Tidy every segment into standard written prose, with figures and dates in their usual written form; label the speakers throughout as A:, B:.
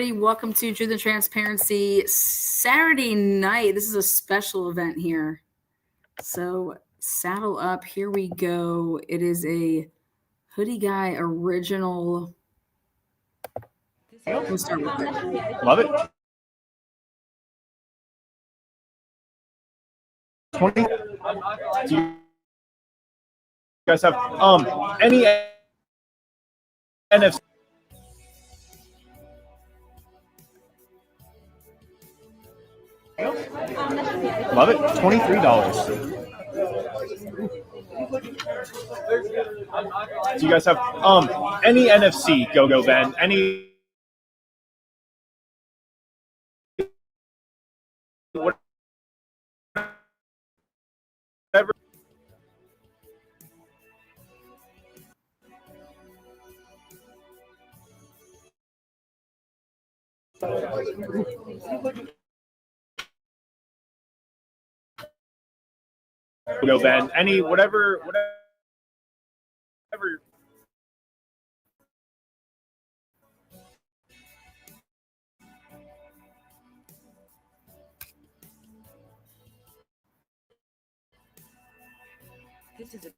A: everybody. Welcome to Truth and Transparency Saturday night. This is a special event here. So saddle up. Here we go. It is a Hoodie Guy original. We'll start with it.
B: Love it. 20. Do you guys have any NFC? Love it. $23. Do you guys have any NFC? Go Ben. Any whatever. Go Ben. Any whatever.
C: This is a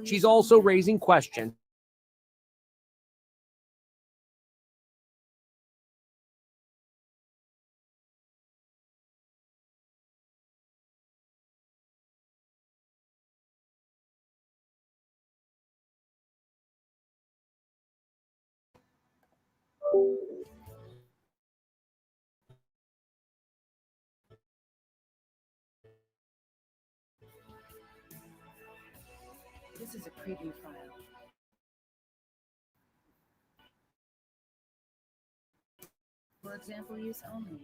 D: She's also raising questions.
C: This is a preview file. For example use only.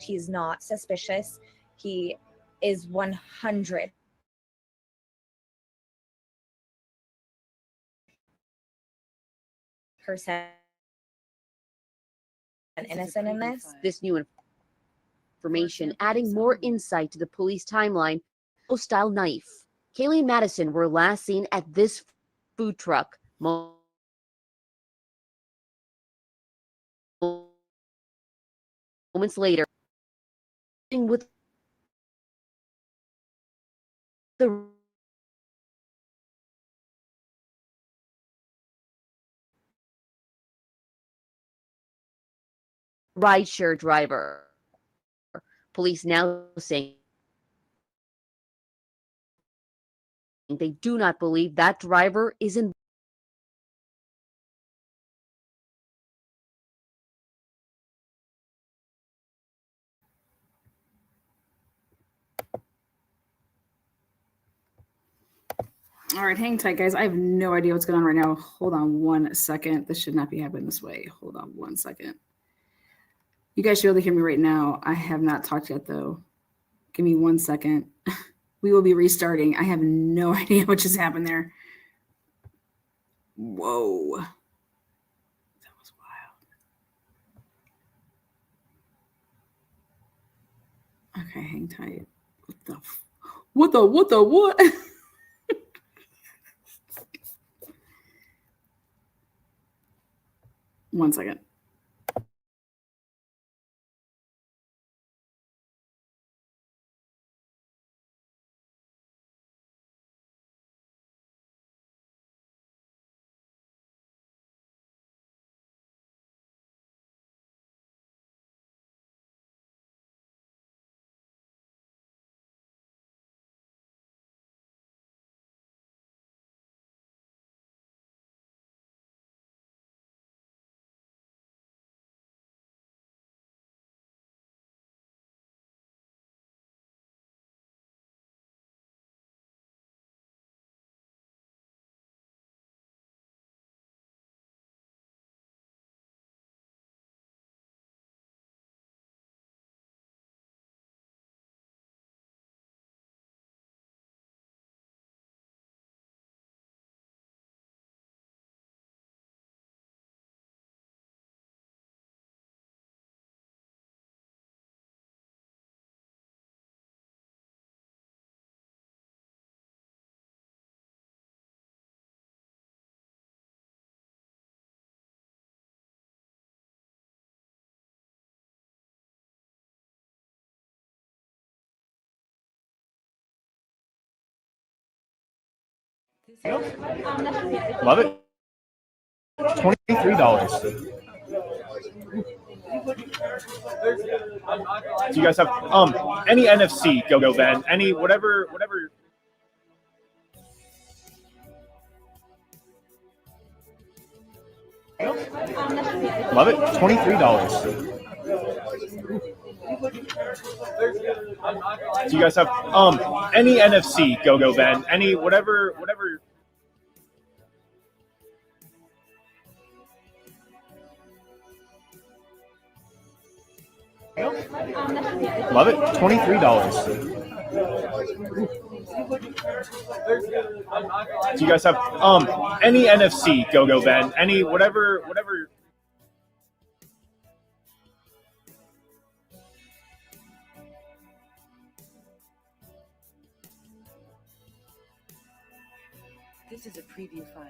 E: He's not suspicious. He is 100% innocent in this.
F: This new information adding more insight to the police timeline. Style knife. Kaylee and Madison were last seen at this food truck. Moments later, with the rideshare driver. Police now saying they do not believe that driver is in.
A: All right, hang tight, guys. I have no idea what's going on right now. Hold on 1 second. This should not be happening this way. Hold on 1 second. You guys should be able to hear me right now. I have not talked yet, though. Give me 1 second. We will be restarting. I have no idea what just happened there. Whoa. That was wild. Okay, hang tight. What the? 1 second.
B: Love it. $23. Do you guys have any NFC go Ben? Any whatever. Love it. $23. Do you guys have any NFC go Ben? Any whatever. Love it. $23. Do you guys have any NFC go Ben? Any whatever.
C: This is a preview file.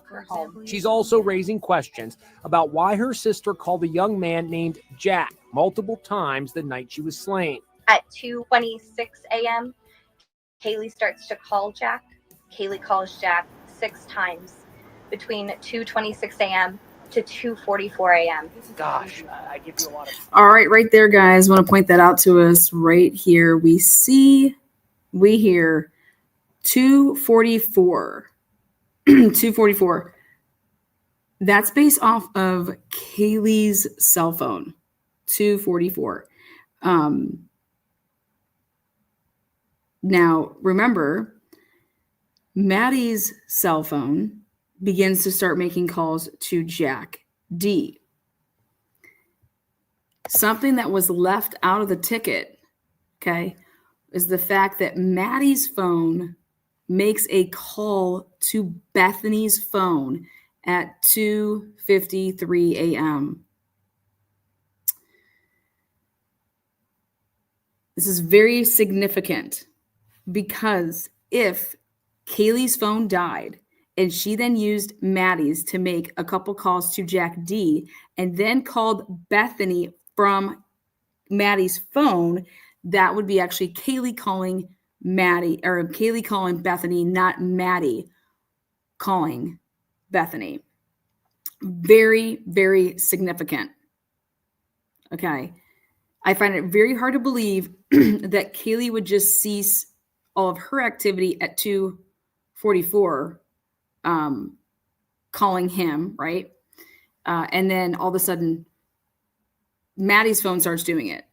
C: For
E: home.
C: example, use
D: She's also
C: only.
D: raising questions about why her sister called a young man named Jack multiple times the night she was slain.
E: At 2:26 a.m., Kaylee starts to call Jack. Kaylee calls Jack 6 times between 2:26 a.m. to 2:44 a.m.
D: Gosh, I give you a lot of.
A: All right, right there, guys. Want to point that out to us right here. We hear 244. 244. That's based off of Kaylee's cell phone. 244. Now, remember, Maddie's cell phone begins to start making calls to Jack D. Something that was left out of the ticket, okay, is the fact that Maddie's phone makes a call to Bethany's phone at 2:53 a.m. This is very significant because if Kaylee's phone died and she then used Maddie's to make a couple calls to Jack D and then called Bethany from Maddie's phone, that would be actually Kaylee calling Maddie, or Kaylee calling Bethany, not Maddie calling Bethany. Very, very significant. Okay. I find it very hard to believe that Kaylee would just cease all of her activity at 2:44, calling him, right? And then all of a sudden, Maddie's phone starts doing it.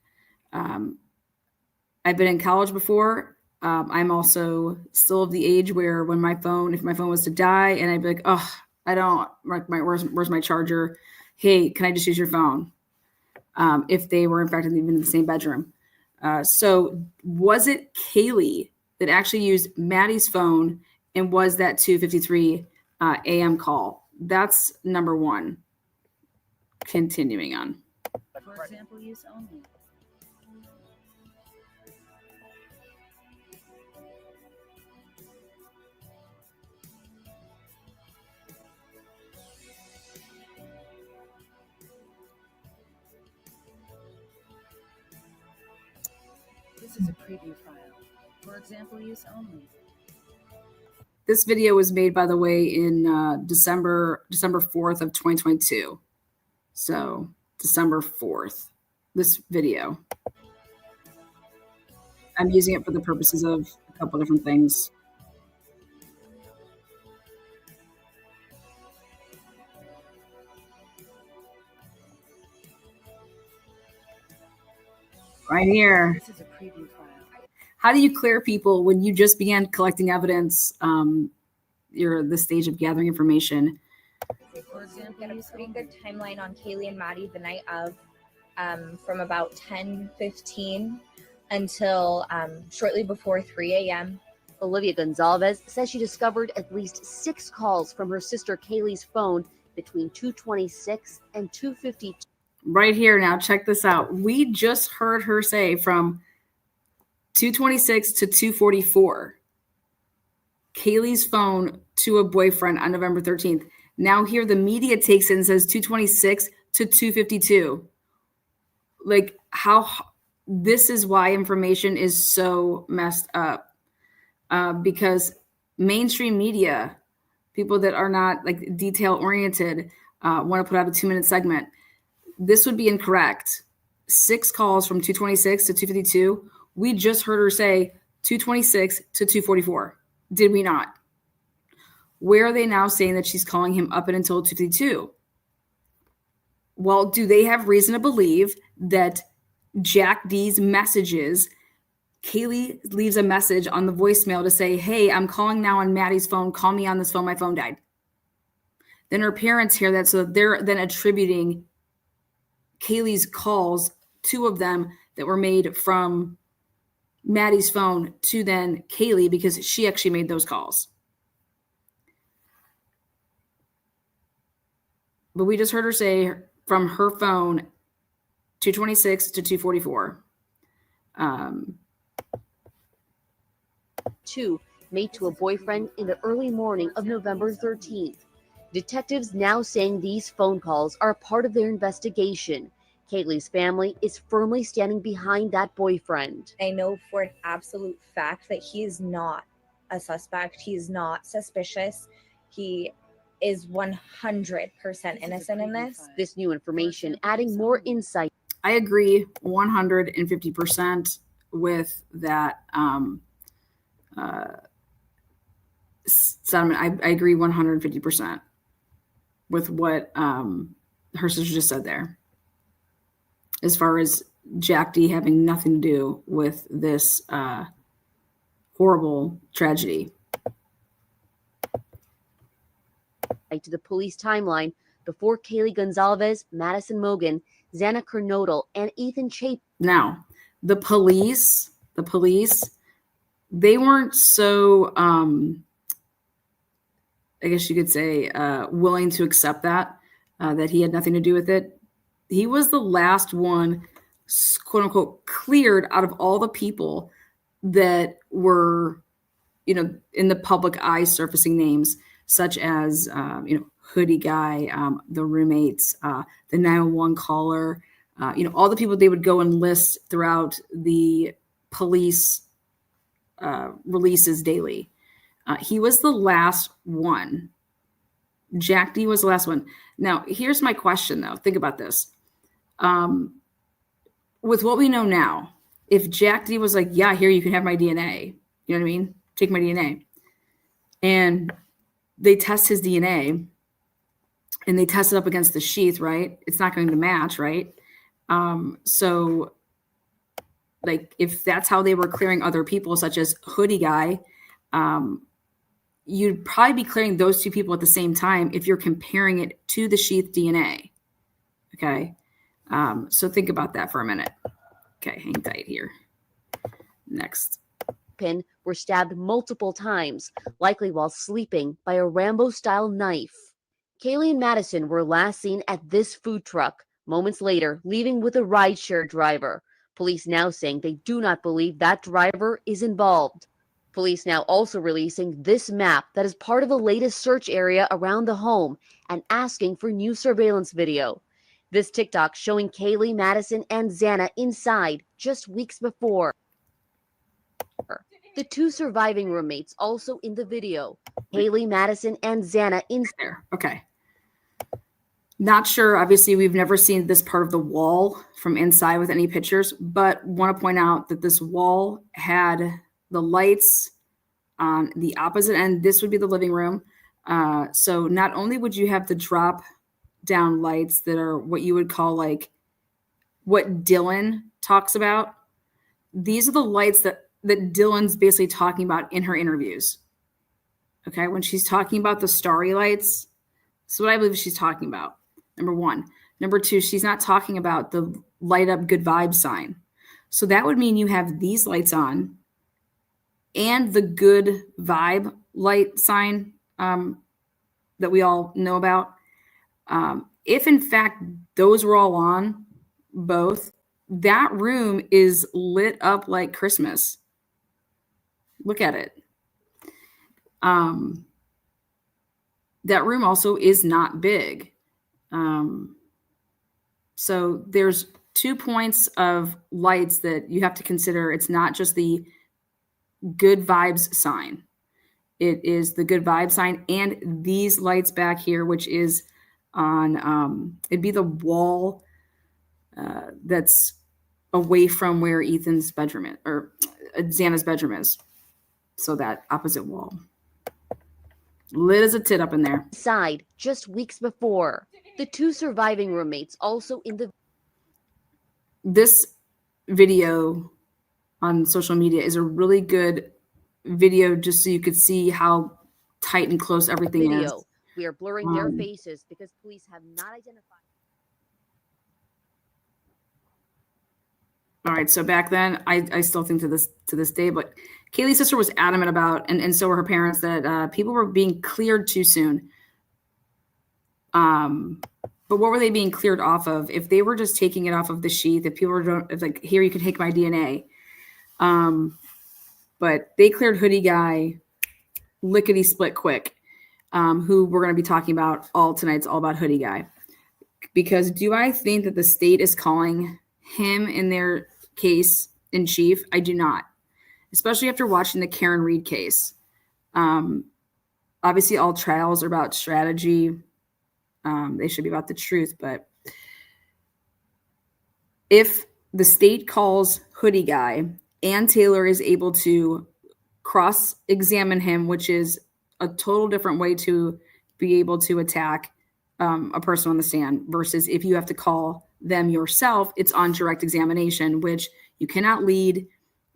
A: I've been in college before. I'm also still of the age where if my phone was to die and I'd be like, oh, I don't, where's my charger? Hey, can I just use your phone? If they were in fact even in the same bedroom. So was it Kaylee that actually used Maddie's phone and was that 2:53 a.m. call? That's number one. Continuing on.
C: For example use only. This is a preview file. For example use only.
A: This video was made, by the way, in December 4th of 2022. So December 4th, this video. I'm using it for the purposes of a couple different things. Right here.
C: This is a preview file.
A: How do you clear people when you just began collecting evidence? You're the stage of gathering information.
C: For example
E: Get a
C: use
E: pretty
C: only.
E: good timeline on Kaylee and Maddie the night of, from about 10:15 until shortly before 3 a.m.
F: Olivia Gonzalez says she discovered at least 6 calls from her sister Kaylee's phone between 2:26 and 2:52.
A: Right here now, check this out. We just heard her say from 2:26 to 2:44. Kaylee's phone to a boyfriend on November 13th. Now here the media takes it and says 2:26 to 2:52. Like how this is why information is so messed up. Because mainstream media, people that are not like detail oriented, want to put out a 2-minute segment. This would be incorrect. 6 calls from 226 to 252. We just heard her say 226 to 244. Did we not? Where are they now saying that she's calling him up and until 252? Well, do they have reason to believe that Jack D's messages, Kaylee leaves a message on the voicemail to say, hey, I'm calling now on Maddie's phone. Call me on this phone. My phone died. Then her parents hear that. So they're then attributing Kaylee's calls, 2 of them that were made from Maddie's phone, to then Kaylee because she actually made those calls. But we just heard her say from her phone 226 to 244.
F: 2 made to a boyfriend in the early morning of November 13th. Detectives now saying these phone calls are part of their investigation. Kaylee's family is firmly standing behind that boyfriend.
G: I know for an absolute fact that he is not a suspect. He is not suspicious. He is 100% innocent in this.
F: This new information adding more insight.
A: I agree 150% with that sentiment. I agree 150% with what her sister just said there, as far as Jack D having nothing to do with this horrible tragedy.
F: To the police timeline before Kaylee Gonzalez, Madison Mogan, Xana Kernodle, and Ethan Chapin.
A: Now, the police, they weren't so, I guess you could say, willing to accept that he had nothing to do with it. He was the last one, quote unquote, cleared out of all the people that were, in the public eye surfacing names, such as, Hoodie Guy, the roommates, the 911 caller, all the people they would go and list throughout the police releases daily. He was the last one. Jack D was the last one. Now, here's my question, though. Think about this. With what we know now, if Jack D was like, yeah, here, you can have my DNA. You know what I mean? Take my DNA. And they test his DNA and they test it up against the sheath, right? It's not going to match, right? So like if that's how they were clearing other people, such as Hoodie Guy, you'd probably be clearing those 2 people at the same time if you're comparing it to the sheath DNA. Okay. So think about that for a minute. Okay. Hang tight here. Next.
F: Were stabbed multiple times, likely while sleeping, by a Rambo-style knife. Kaylee and Madison were last seen at this food truck, moments later leaving with a rideshare driver. Police now saying they do not believe that driver is involved. Police now also releasing this map that is part of the latest search area around the home and asking for new surveillance video. This TikTok showing Kaylee, Madison, and Xana inside just weeks before. The 2 surviving roommates also in the video. Kaylee, Madison, and Xana in
A: there. Okay. Not sure. Obviously, we've never seen this part of the wall from inside with any pictures, but want to point out that this wall had the lights on the opposite end. This would be the living room. So not only would you have the drop down lights that are what you would call like what Dylan talks about. These are the lights that Dylan's basically talking about in her interviews. Okay. When she's talking about the starry lights, that's what I believe she's talking about. Number 1. Number 2, she's not talking about the light up good vibes sign. So that would mean you have these lights on and the good vibe light sign that we all know about. If in fact those were all on, both, that room is lit up like Christmas. Look at it. That room also is not big. So there's 2 points of lights that you have to consider. It's not just the good vibes sign. It is the good vibe sign, and these lights back here, which is on, it'd be the wall that's away from where Ethan's bedroom is, or Xana's bedroom is. So that opposite wall. Lit as a tit up in there.
F: Side just weeks before. The two surviving roommates also in the
A: This video on social media is a really good video just so you could see how tight and close everything
F: video.
A: is.
F: We are blurring their faces because police have not identified.
A: All right, so back then, I still think to this day, but Kaylee's sister was adamant about, and so were her parents, that people were being cleared too soon. But what were they being cleared off of? If they were just taking it off of the sheet, if people were if like, here, you can take my DNA. But they cleared Hoodie Guy lickety split quick, who we're going to be talking about all tonight. It's all about Hoodie Guy. Because do I think that the state is calling him in their case in chief? I do not, especially after watching the Karen Reed case. Obviously, all trials are about strategy. They should be about the truth. But if the state calls Hoodie Guy and Taylor is able to cross-examine him, which is a total different way to be able to attack a person on the stand versus if you have to call them yourself, it's on direct examination, which you cannot lead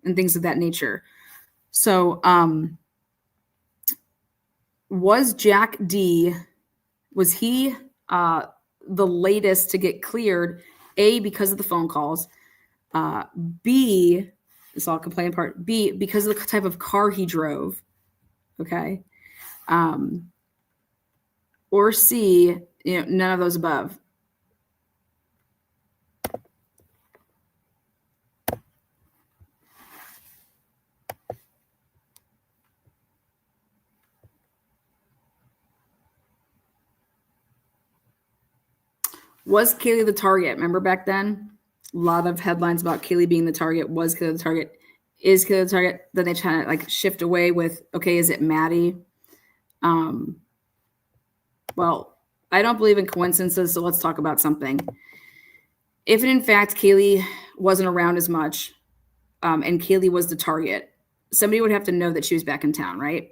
A: and things of that nature. So was Jack D, was he the latest to get cleared? A, because of the phone calls. B, it's all complaint part. B, because of the type of car he drove. Okay. Or C, none of those above. Was Kaylee the target? Remember back then? A lot of headlines about Kaylee being the target. Was Kaylee the target? Is Kaylee the target? Then they try to like shift away with, okay, is it Maddie? Well, I don't believe in coincidences, so let's talk about something. If in fact Kaylee wasn't around as much, and Kaylee was the target, somebody would have to know that she was back in town, right?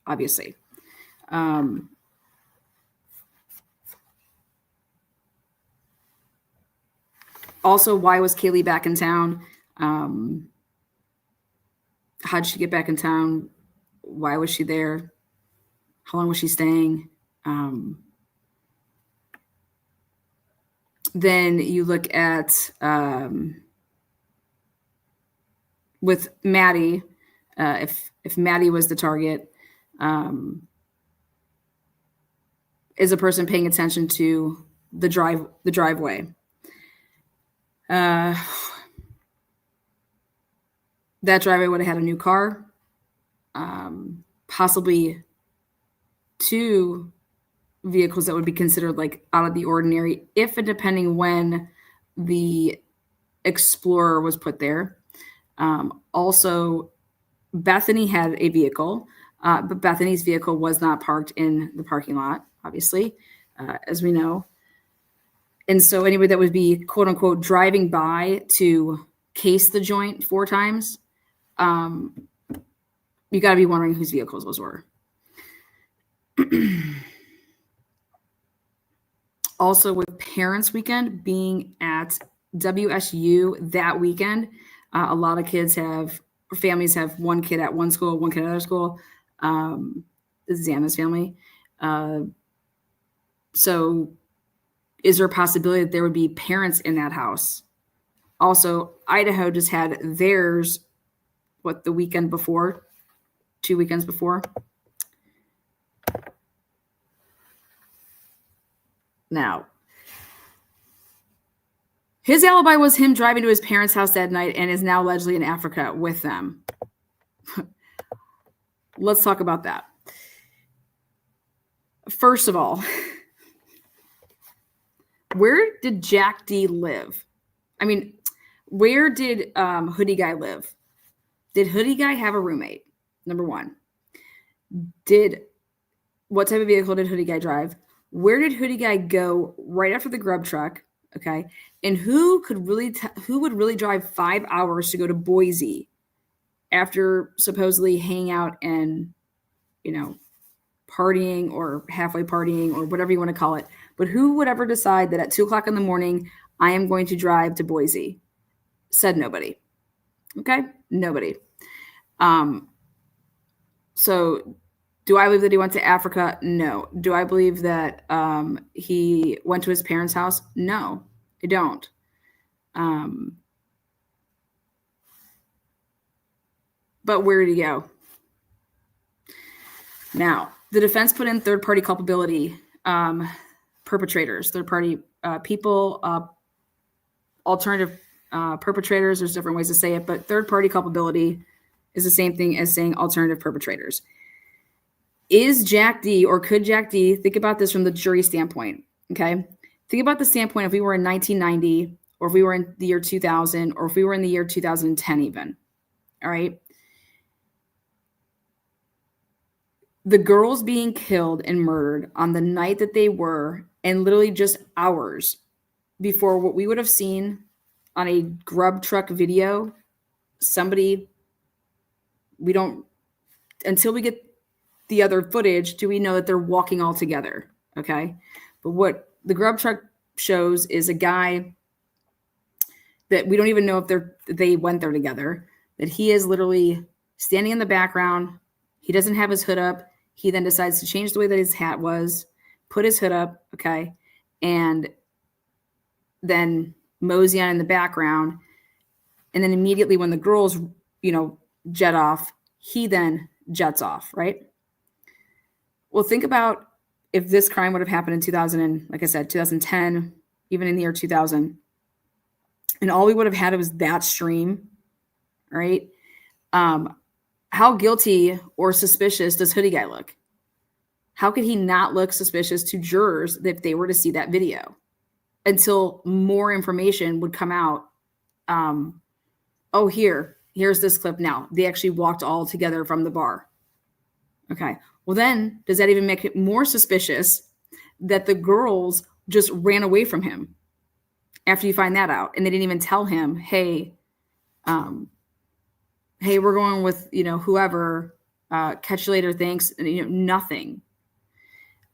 A: Obviously. Also, why was Kaylee back in town? How did she get back in town? Why was she there? How long was she staying? Then you look at with Maddie, if Maddie was the target, is a person paying attention to the driveway. That driveway would have had a new car, possibly two vehicles that would be considered like out of the ordinary, if and depending when the Explorer was put there. Also, Bethany had a vehicle, but Bethany's vehicle was not parked in the parking lot, obviously, as we know. And so anybody that would be, quote unquote, driving by to case the joint 4 times, you got to be wondering whose vehicles those were. Also, with Parents Weekend being at WSU that weekend, a lot of families have one kid at one school, one kid at another school. This is Xana's family. So is there a possibility that there would be parents in that house? Also, Idaho just had theirs, the weekend before? 2 weekends before? Now, his alibi was him driving to his parents' house that night and is now allegedly in Africa with them. Let's talk about that. First of all, where did Jack D live? I mean, where did Hoodie Guy live? Did Hoodie Guy have a roommate? Number one, what type of vehicle did Hoodie Guy drive? Where did Hoodie Guy go right after the grub truck? Okay. And who would really drive 5 hours to go to Boise after supposedly hanging out and, partying or halfway partying or whatever you want to call it. But who would ever decide that at 2:00 in the morning, I am going to drive to Boise? Said nobody. Okay. Nobody. So do I believe that he went to Africa? No. Do I believe that he went to his parents' house? No, I don't. But where did he go? Now, the defense put in third-party culpability, perpetrators, third-party people, alternative perpetrators. There's different ways to say it, but third-party culpability is the same thing as saying alternative perpetrators. Is Jack D, or could Jack D, think about this from the jury standpoint, okay? Think about the standpoint if we were in 1990, or if we were in the year 2000, or if we were in the year 2010 even, all right? The girls being killed and murdered on the night that they were, and literally just hours before what we would have seen on a grub truck video, until we get the other footage, do we know that they're walking all together, okay? But what the grub truck shows is a guy that we don't even know if they went there together, that he is literally standing in the background. He doesn't have his hood up. He then decides to change the way that his hat was, put his hood up, okay, and then mosey on in the background. And then immediately when the girls, jet off, he then jets off, right? Well, think about if this crime would have happened in 2000, and like I said, 2010, even in the year 2000, and all we would have had was that stream, right? How guilty or suspicious does Hoodie Guy look? How could he not look suspicious to jurors if they were to see that video until more information would come out? Here's this clip now. They actually walked all together from the bar. Okay. Well, then does that even make it more suspicious that the girls just ran away from him after you find that out? And they didn't even tell him, hey, we're going with, whoever, catch you later, thanks. And, nothing.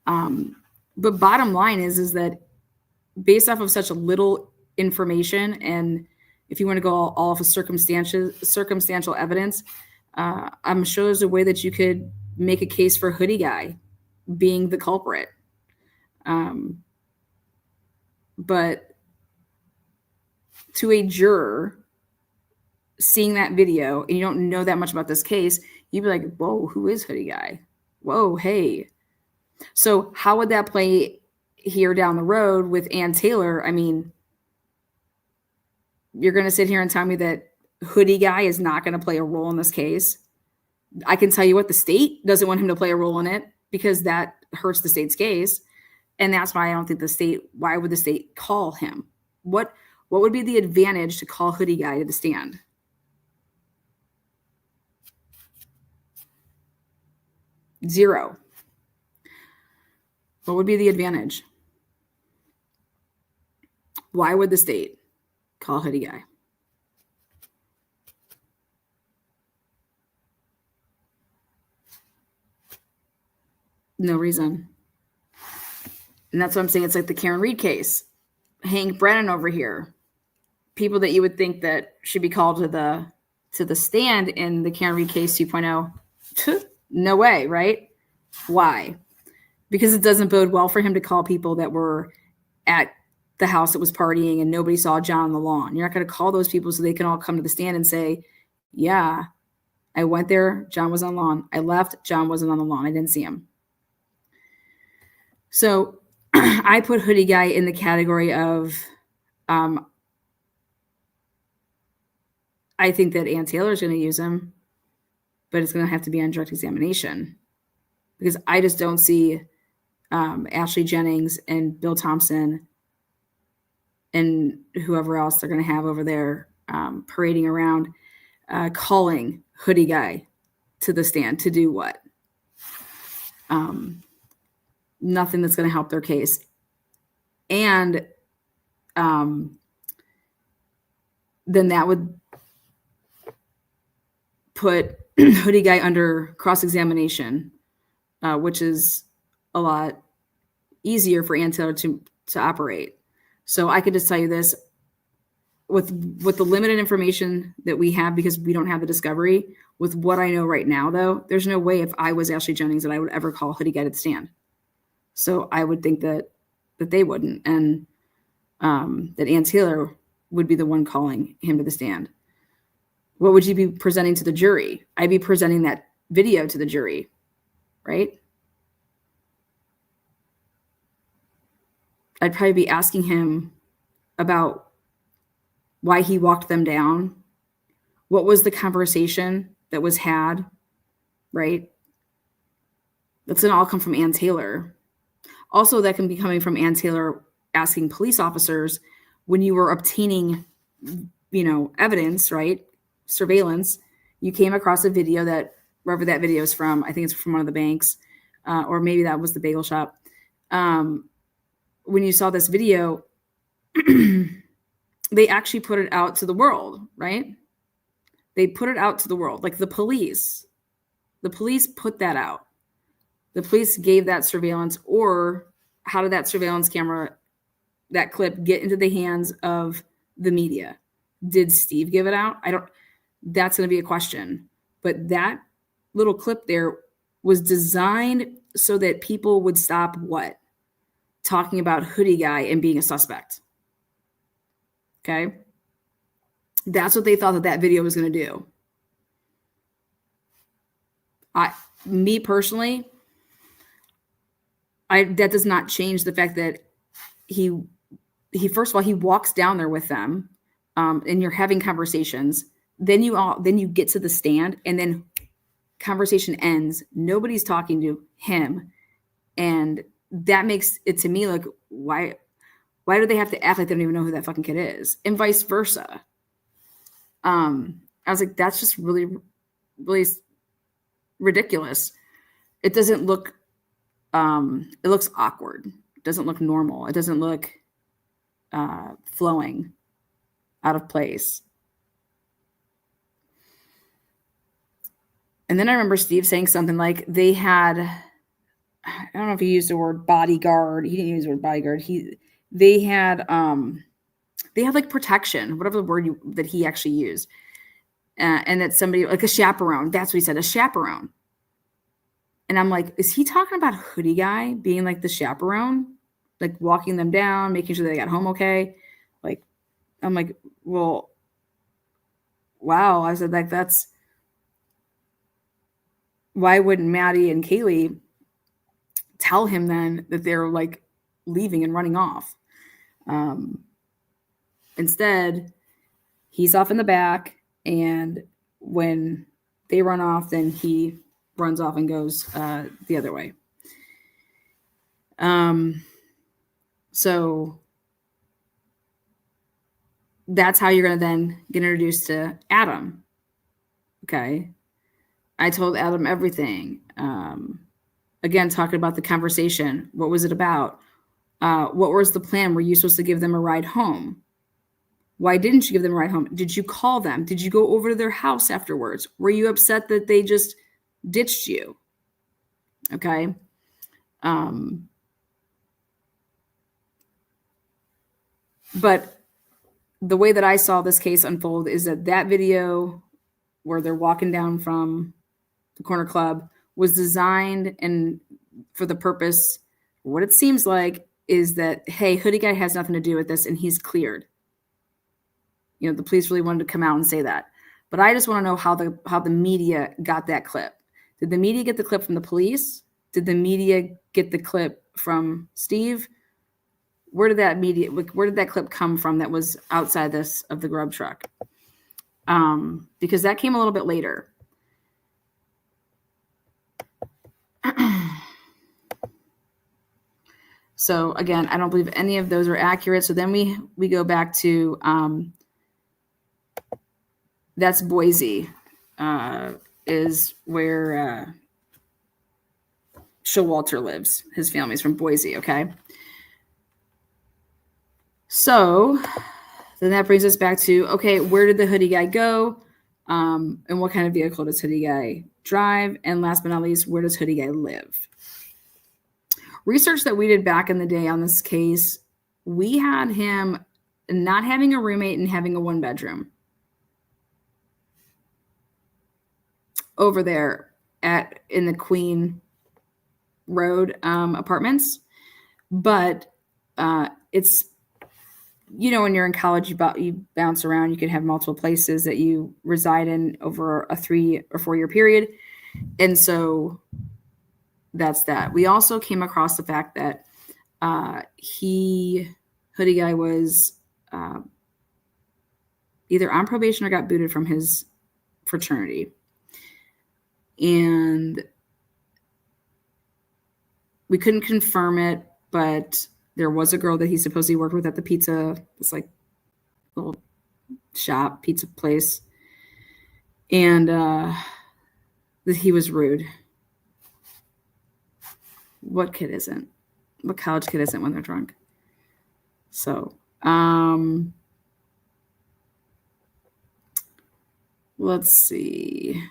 A: But bottom line is that based off of such a little information, and if you want to go all off of circumstantial evidence, I'm sure there's a way that you could make a case for Hoodie Guy being the culprit. But to a juror seeing that video and you don't know that much about this case, you'd be like, whoa, who is Hoodie Guy? Whoa, hey. So how would that play here down the road with Ann Taylor? I mean, you're going to sit here and tell me that Hoodie Guy is not going to play a role in this case? I can tell you what, the state doesn't want him to play a role in it because that hurts the state's case. And that's why I don't think why would the state call him? What would be the advantage to call Hoodie Guy to the stand? Zero. What would be the advantage? Why would the state call Hoodie Guy? No reason. And that's what I'm saying. It's like the Karen Reed case. Hank Brennan over here. People that you would think that should be called to the stand in the Karen Reed case 2.0. No way, right? Why? Because it doesn't bode well for him to call people that were at the house that was partying and nobody saw John on the lawn. You're not going to call those people so they can all come to the stand and say, yeah, I went there, John was on the lawn. I left, John wasn't on the lawn. I didn't see him. So I put Hoodie Guy in the category of, I think that Ann Taylor is going to use him, but it's going to have to be on direct examination because I just don't see Ashley Jennings and Bill Thompson and whoever else they're going to have over there parading around calling Hoodie Guy to the stand to do what? Nothing that's going to help their case. And then that would put Hoodie Guy under cross-examination, which is a lot easier for Ann Taylor to operate. So I could just tell you this, with the limited information that we have, because we don't have the discovery, with what I know right now, though, there's no way if I was Ashley Jennings that I would ever call Hoodie Guy to the stand. So I would think that they wouldn't, and that Ann Taylor would be the one calling him to the stand. What would you be presenting to the jury? I'd be presenting that video to the jury, right? I'd probably be asking him about why he walked them down. What was the conversation that was had, right? That's going to all come from Ann Taylor. Also, that can be coming from Ann Taylor asking police officers when you were obtaining, evidence, right? Surveillance. You came across a video that, wherever that video is from, I think it's from one of the banks, or maybe that was the bagel shop. When you saw this video, they actually put it out to the world, right? They put it out to the world, like the police. The police put that out. The police gave that surveillance, or how did that surveillance camera, that clip, get into the hands of the media? Did Steve give it out? That's going to be a question. But that little clip there was designed so that people would stop what? Talking about Hoodie Guy and being a suspect. Okay? That's what they thought that video was going to do. Me personally, that does not change the fact that he first of all, he walks down there with them, and you're having conversations. Then you get to the stand, and then conversation ends. Nobody's talking to him, and that makes it, to me, like, why do they have to act like they don't even know who that fucking kid is, and vice versa? I was like, that's just really, really ridiculous. It doesn't look. It looks awkward. It doesn't look normal. It doesn't look flowing, out of place. And then I remember Steve saying something like they had, I don't know if he used the word bodyguard. He didn't use the word bodyguard. They had like protection, whatever the word that he actually used. And that somebody, like a chaperone, that's what he said, a chaperone. And I'm like, is he talking about Hoodie Guy being like the chaperone? Like walking them down, making sure they got home okay? Like, I'm like, well, wow. I said, like, that's, why wouldn't Maddie and Kaylee tell him then that they're like leaving and running off? Instead, he's off in the back, and when they run off, then he runs off and goes the other way. So that's how you're going to then get introduced to Adam. Okay. I told Adam everything. Again, talking about the conversation. What was it about? What was the plan? Were you supposed to give them a ride home? Why didn't you give them a ride home? Did you call them? Did you go over to their house afterwards? Were you upset that they just ditched you? Okay. But the way that I saw this case unfold is that video where they're walking down from the corner club was designed and for the purpose, what it seems like is that, hey, Hoodie Guy has nothing to do with this and he's cleared. The police really wanted to come out and say that. But I just want to know how the media got that clip. Did the media get the clip from the police? Did the media get the clip from Steve? Where did that clip come from that was outside of the grub truck? Because that came a little bit later. So again, I don't believe any of those are accurate. So then we go back to that's Boise. is where Showalter lives. His family's from Boise, okay? So then that brings us back to, okay, where did the Hoodie Guy go? And what kind of vehicle does Hoodie Guy drive? And last but not least, where does Hoodie Guy live? Research that we did back in the day on this case, we had him not having a roommate and having a one bedroom over there in the Queen Road apartments. But it's, you know, when you're in college, you bounce around. You can have multiple places that you reside in over a 3 or 4 year period. And so that's that. We also came across the fact that Hoodie Guy was either on probation or got booted from his fraternity. And we couldn't confirm it, but there was a girl that he supposedly worked with at the pizza, this like little shop, pizza place. And he was rude. What kid isn't? What college kid isn't when they're drunk? So, let's see.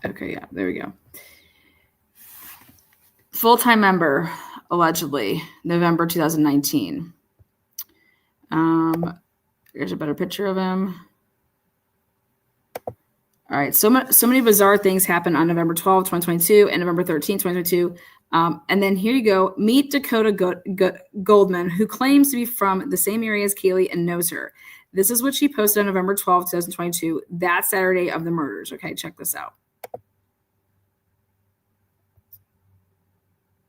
A: Okay, yeah, there we go. Full-time member, allegedly, November 2019. Here's a better picture of him. All right, so many bizarre things happened on November 12, 2022 and November 13, 2022. And then here you go. Meet Dakota Goldman, who claims to be from the same area as Kaylee and knows her. This is what she posted on November 12, 2022, that Saturday of the murders. Okay, check this out.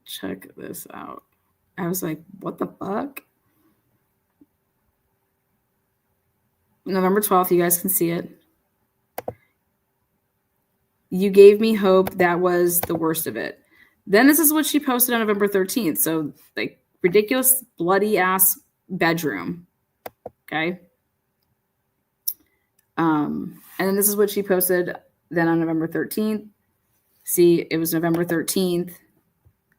A: Check this out. I was like, what the fuck? November 12th, you guys can see it. You gave me hope. That was the worst of it. Then this is what she posted on November 13th. So like ridiculous, bloody ass bedroom. Okay. And then this is what she posted then on November 13th. See, it was November 13th,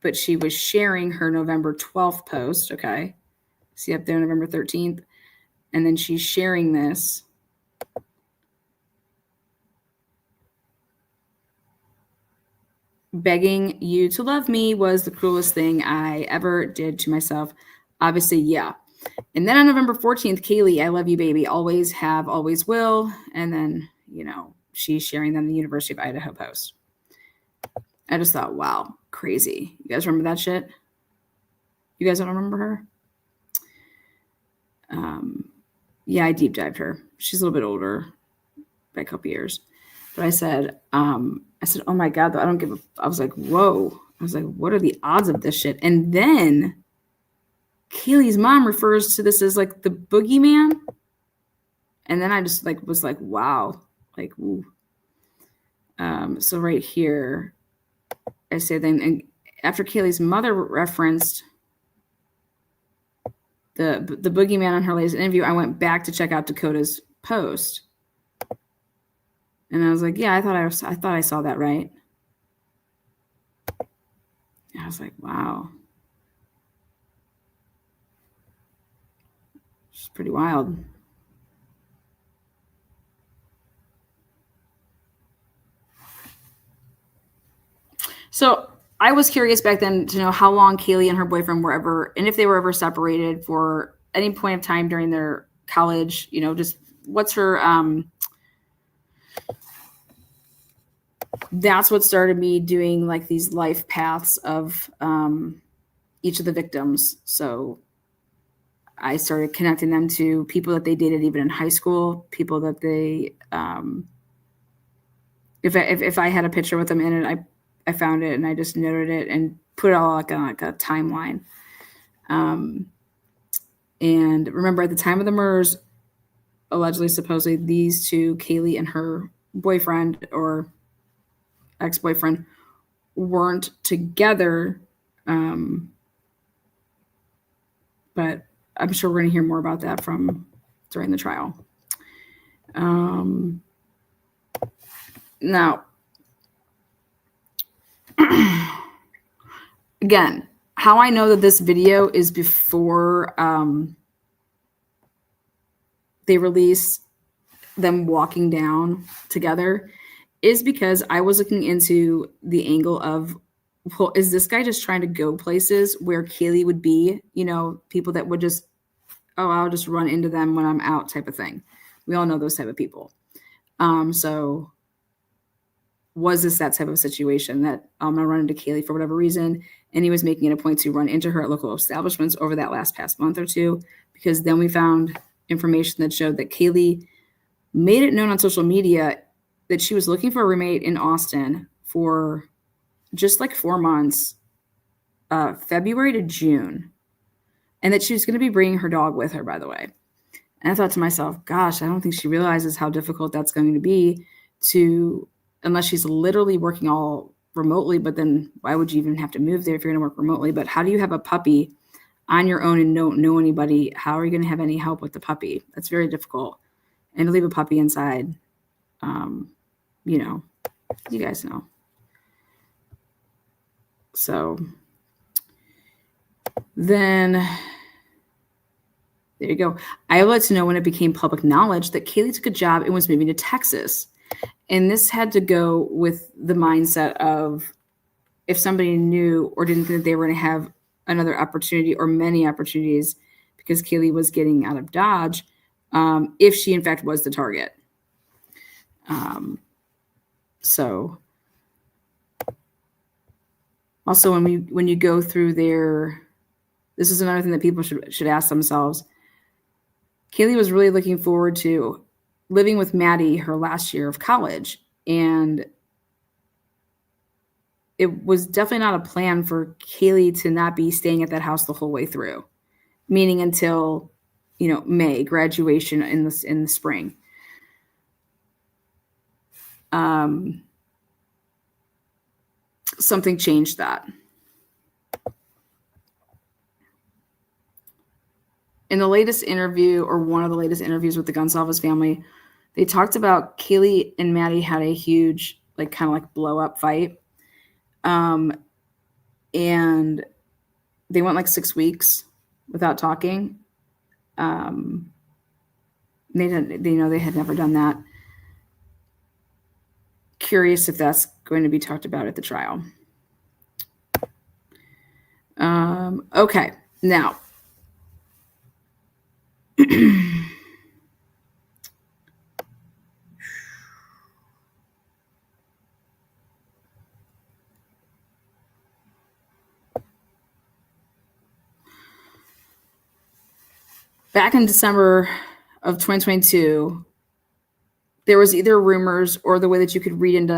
A: but she was sharing her November 12th post. Okay. See up there, November 13th. And then she's sharing this. Begging you to love me was the cruelest thing I ever did to myself. Obviously, yeah. And then on November 14th, Kaylee, I love you, baby. Always have, always will. And then, you know, she's sharing them the University of Idaho post. I just thought, wow, crazy. You guys remember that shit? You guys don't remember her? Yeah, I deep dived her. She's a little bit older by a couple years. But I said, oh my God, I don't give a, I was like, whoa. I was like, what are the odds of this shit? And then Kaylee's mom refers to this as like the boogeyman. And then I just like was like, wow, like, ooh. So right here, I say then, and after Kaylee's mother referenced the boogeyman on her latest interview, I went back to check out Dakota's post. And I was like, yeah, I thought I saw that right. I was like, wow. It's pretty wild. So I was curious back then to know how long Kaylee and her boyfriend were ever, and if they were ever separated for any point of time during their college, you know, just what's her, that's what started me doing like these life paths of each of the victims. So I started connecting them to people that they dated even in high school, people that they, if I had a picture with them in it, I found it and I just noted it and put it all like on like a timeline. And remember at the time of the murders, allegedly, supposedly these two, Kaylee and her boyfriend or ex-boyfriend, weren't together. But I'm sure we're going to hear more about that from during the trial. Now, again, how I know that this video is before they release them walking down together is because I was looking into the angle of, well, is this guy just trying to go places where Kaylee would be? You know, people that would just, oh, I'll just run into them when I'm out type of thing. We all know those type of people. So was this that type of situation that I'm going to run into Kaylee for whatever reason? And he was making it a point to run into her at local establishments over that past month or two, because then we found information that showed that Kaylee made it known on social media that she was looking for a roommate in Austin for just like 4 months, February to June, and that she was going to be bringing her dog with her, by the way. And I thought to myself, gosh, I don't think she realizes how difficult that's going to be unless she's literally working all remotely, but then why would you even have to move there if you're going to work remotely? But how do you have a puppy on your own and don't know anybody? How are you going to have any help with the puppy? That's very difficult. And to leave a puppy inside, you guys know. So then there you go. I would like to know when it became public knowledge that Kaylee took a job and was moving to Texas. And this had to go with the mindset of if somebody knew or didn't think they were going to have another opportunity or many opportunities because Kaylee was getting out of Dodge, if she in fact was the target. So also when you go through this is another thing that people should ask themselves. Kaylee was really looking forward to living with Maddie her last year of college. And it was definitely not a plan for Kaylee to not be staying at that house the whole way through, meaning until, May, graduation in the spring. Something changed that. In the latest interview, or one of the latest interviews with the Gonsalves family, they talked about Kaylee and Maddie had a huge, kind of blow up fight. And they went 6 weeks without talking. They had never done that. Curious if that's going to be talked about at the trial. Okay, now. Back in December of 2022, there was either rumors or the way that you could read into,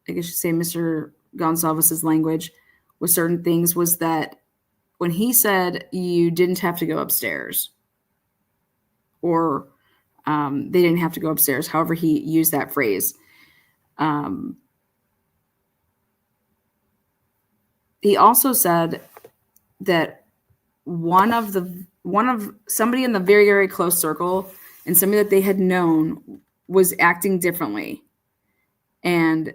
A: I guess you say, Mr. Gonsalves' language with certain things was that when he said you didn't have to go upstairs, or they didn't have to go upstairs, however he used that phrase, he also said that one of somebody in the very, very close circle and somebody that they had known was acting differently. And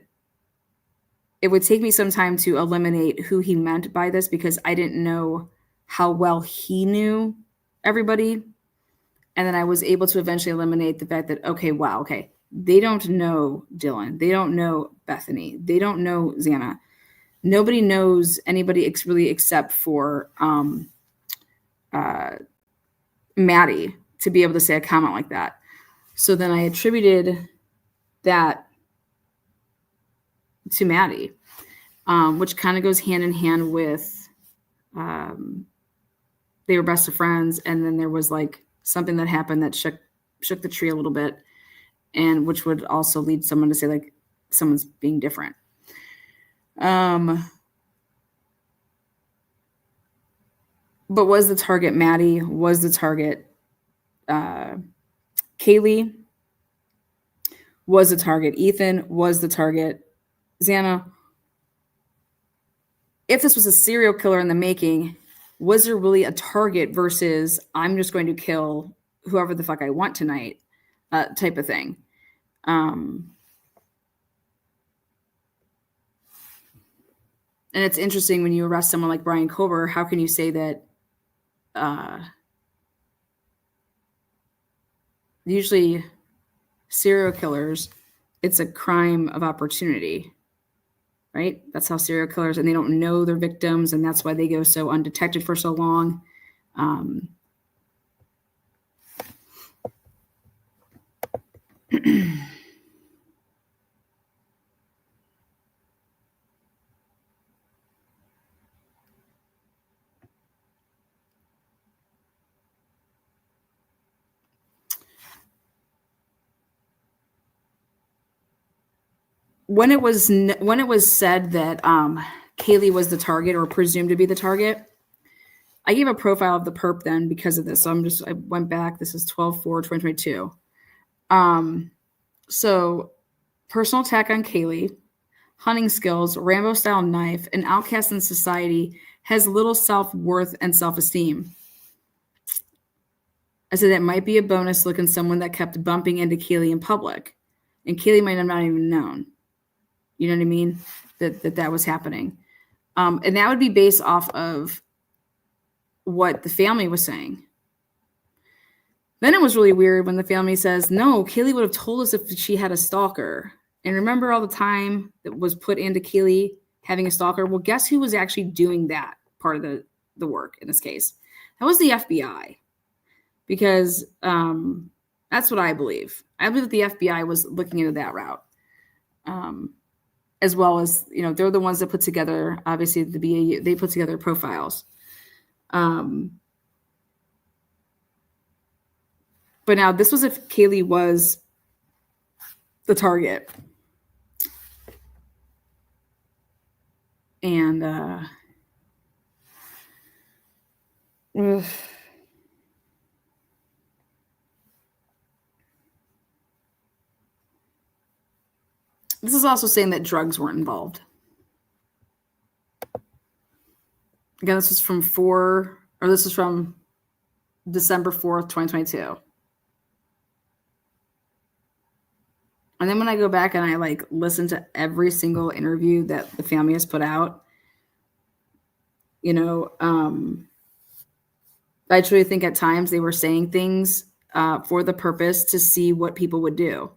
A: it would take me some time to eliminate who he meant by this because I didn't know how well he knew everybody. And then I was able to eventually eliminate the fact that, okay, they don't know Dylan. They don't know Bethany. They don't know Xana. Nobody knows anybody really except for Maddie to be able to say a comment like that. So then I attributed that to Maddie, which kind of goes hand in hand with they were best of friends, and then there was something that happened that shook the tree a little bit, and which would also lead someone to say someone's being different. But was the target Maddie? Was the target Kaylee? Was the target Ethan? Was the target Xana? If this was a serial killer in the making, was there really a target versus I'm just going to kill whoever the fuck I want tonight? type of thing. And it's interesting when you arrest someone like Brian Kober, how can you say that usually serial killers, it's a crime of opportunity, right? That's how serial killers, and they don't know their victims, and that's why they go so undetected for so long. When it was said that Kaylee was the target or presumed to be the target, I gave a profile of the perp then because of this. So I went back. This is 12/4/2022. So personal attack on Kaylee, hunting skills, Rambo style knife, an outcast in society, has little self-worth and self-esteem. I said it might be a bonus looking someone that kept bumping into Kaylee in public, and Kaylee might have not even known. You know what I mean? That was happening. And that would be based off of what the family was saying. Then it was really weird when the family says, no, Kaylee would have told us if she had a stalker. And remember all the time that was put into Kaylee having a stalker? Well, guess who was actually doing that part of the work in this case? That was the FBI. Because that's what I believe. I believe that the FBI was looking into that route. As well as, they're the ones that put together, obviously, the BAU, they put together profiles. But now this was if Kaylee was the target. And this is also saying that drugs weren't involved. Again, this is from December 4th, 2022. And then when I go back and I listen to every single interview that the family has put out, I truly think at times they were saying things for the purpose to see what people would do.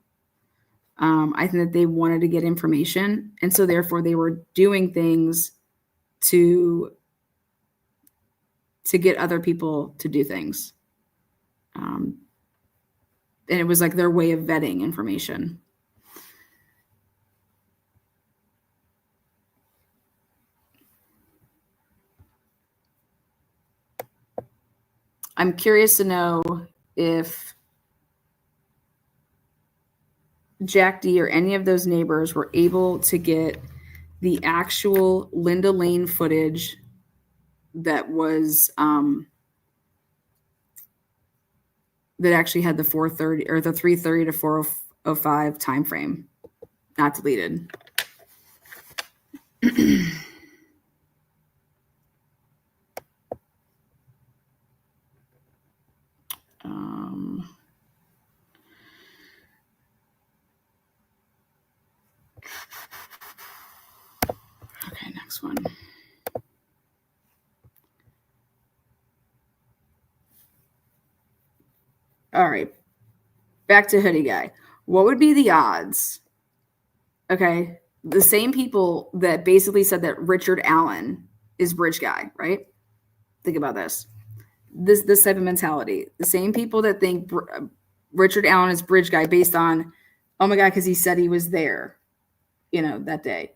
A: I think that they wanted to get information, and so therefore they were doing things to get other people to do things. And it was like their way of vetting information. I'm curious to know if Jack D or any of those neighbors were able to get the actual Linda Lane footage that was that actually had the 4:30 or the 3:30 to 4:05 time frame, not deleted. Okay, next one. All right, back to Hoodie Guy. What would be the odds? Okay, the same people that basically said that Richard Allen is Bridge Guy, right? Think about this type of mentality. The same people that think Richard Allen is Bridge Guy based on, oh my God, because he said he was there, that day.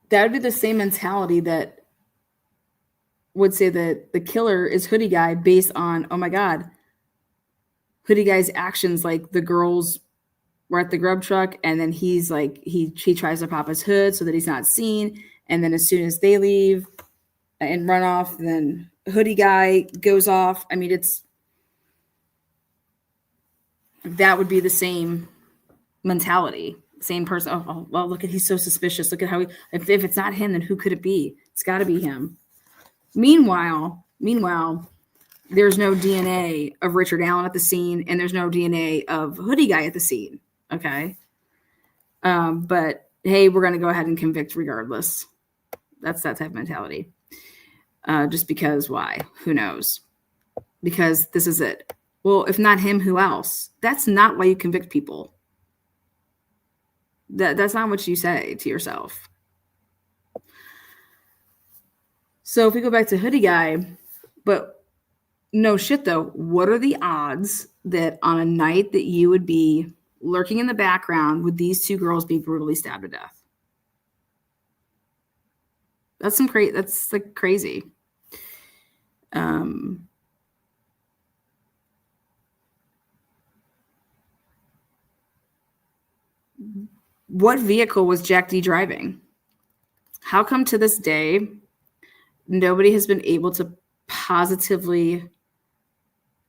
A: That would be the same mentality that would say that the killer is Hoodie Guy based on, oh my God, Hoodie Guy's actions, like the girls were at the grub truck and then he's like, he tries to pop his hood so that he's not seen. And then as soon as they leave and run off, then Hoodie Guy goes off. I mean, that would be the same mentality, same person. Oh, well, look at, he's so suspicious. Look at how if it's not him, then who could it be? It's got to be him. Meanwhile, there's no DNA of Richard Allen at the scene, and there's no DNA of Hoodie Guy at the scene. Okay. But hey, we're going to go ahead and convict regardless. That's that type of mentality. Just because, why? Who knows? Because this is it. Well, if not him, who else? That's not why you convict people. That's not what you say to yourself. So if we go back to Hoodie Guy, but no shit though, what are the odds that on a night that you would be lurking in the background would these two girls be brutally stabbed to death? That's that's like crazy. What vehicle was Jack D driving? How come to this day nobody has been able to positively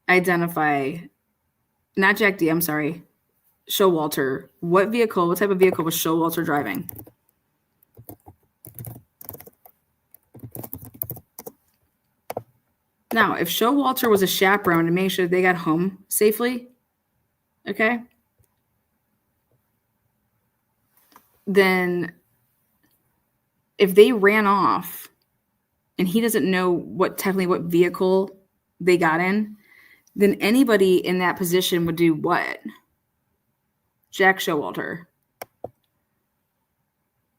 A: identify, not Jack D, I'm sorry, Showalter. What type of vehicle was Showalter driving? Now, if Showalter was a chaperone to make sure they got home safely, okay, then if they ran off and he doesn't know what vehicle they got in, then anybody in that position would do what? Jack Showalter.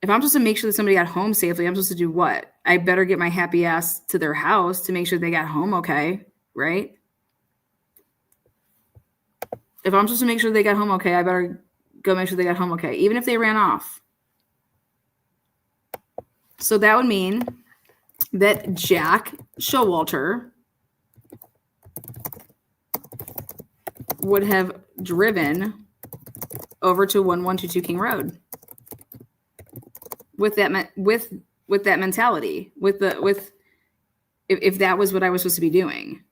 A: If I'm supposed to make sure that somebody got home safely, I'm supposed to do what? I better get my happy ass to their house to make sure they got home okay, right? If I'm supposed to make sure they got home okay, I better go make sure they got home okay, even if they ran off. So that would mean that Jack Showalter would have driven over to 1122 King Road with that mentality, if that was what I was supposed to be doing.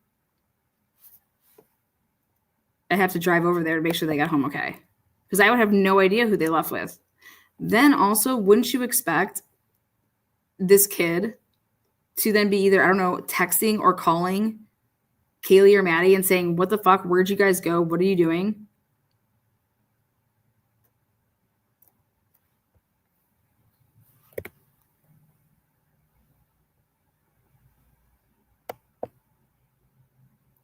A: I have to drive over there to make sure they got home okay, because I would have no idea who they left with. Then also, wouldn't you expect this kid to then be either, I don't know, texting or calling Kaylee or Maddie and saying, what the fuck, where'd you guys go? What are you doing?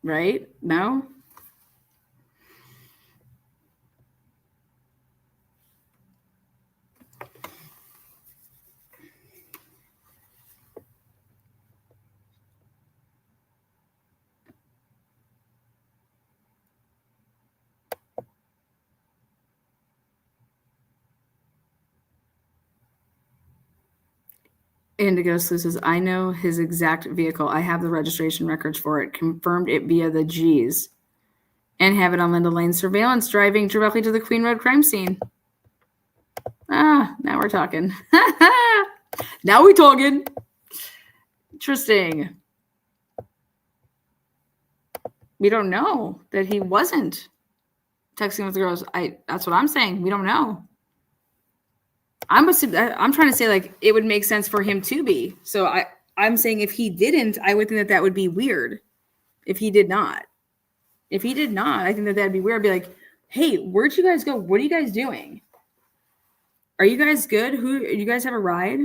A: Right? No? Indigo Sleuth says, I know his exact vehicle. I have the registration records for it. Confirmed it via the G's. And have it on Linda Lane surveillance driving directly to the Queen Road crime scene. Ah, now we're talking. Now we're talking. Interesting. We don't know that he wasn't texting with the girls. That's what I'm saying. We don't know. I'm trying to say, like, it would make sense for him to be. So I'm saying if he didn't, I would think that would be weird. If he did not. If he did not, I think that'd be weird. I'd be like, hey, where'd you guys go? What are you guys doing? Are you guys good? You guys have a ride?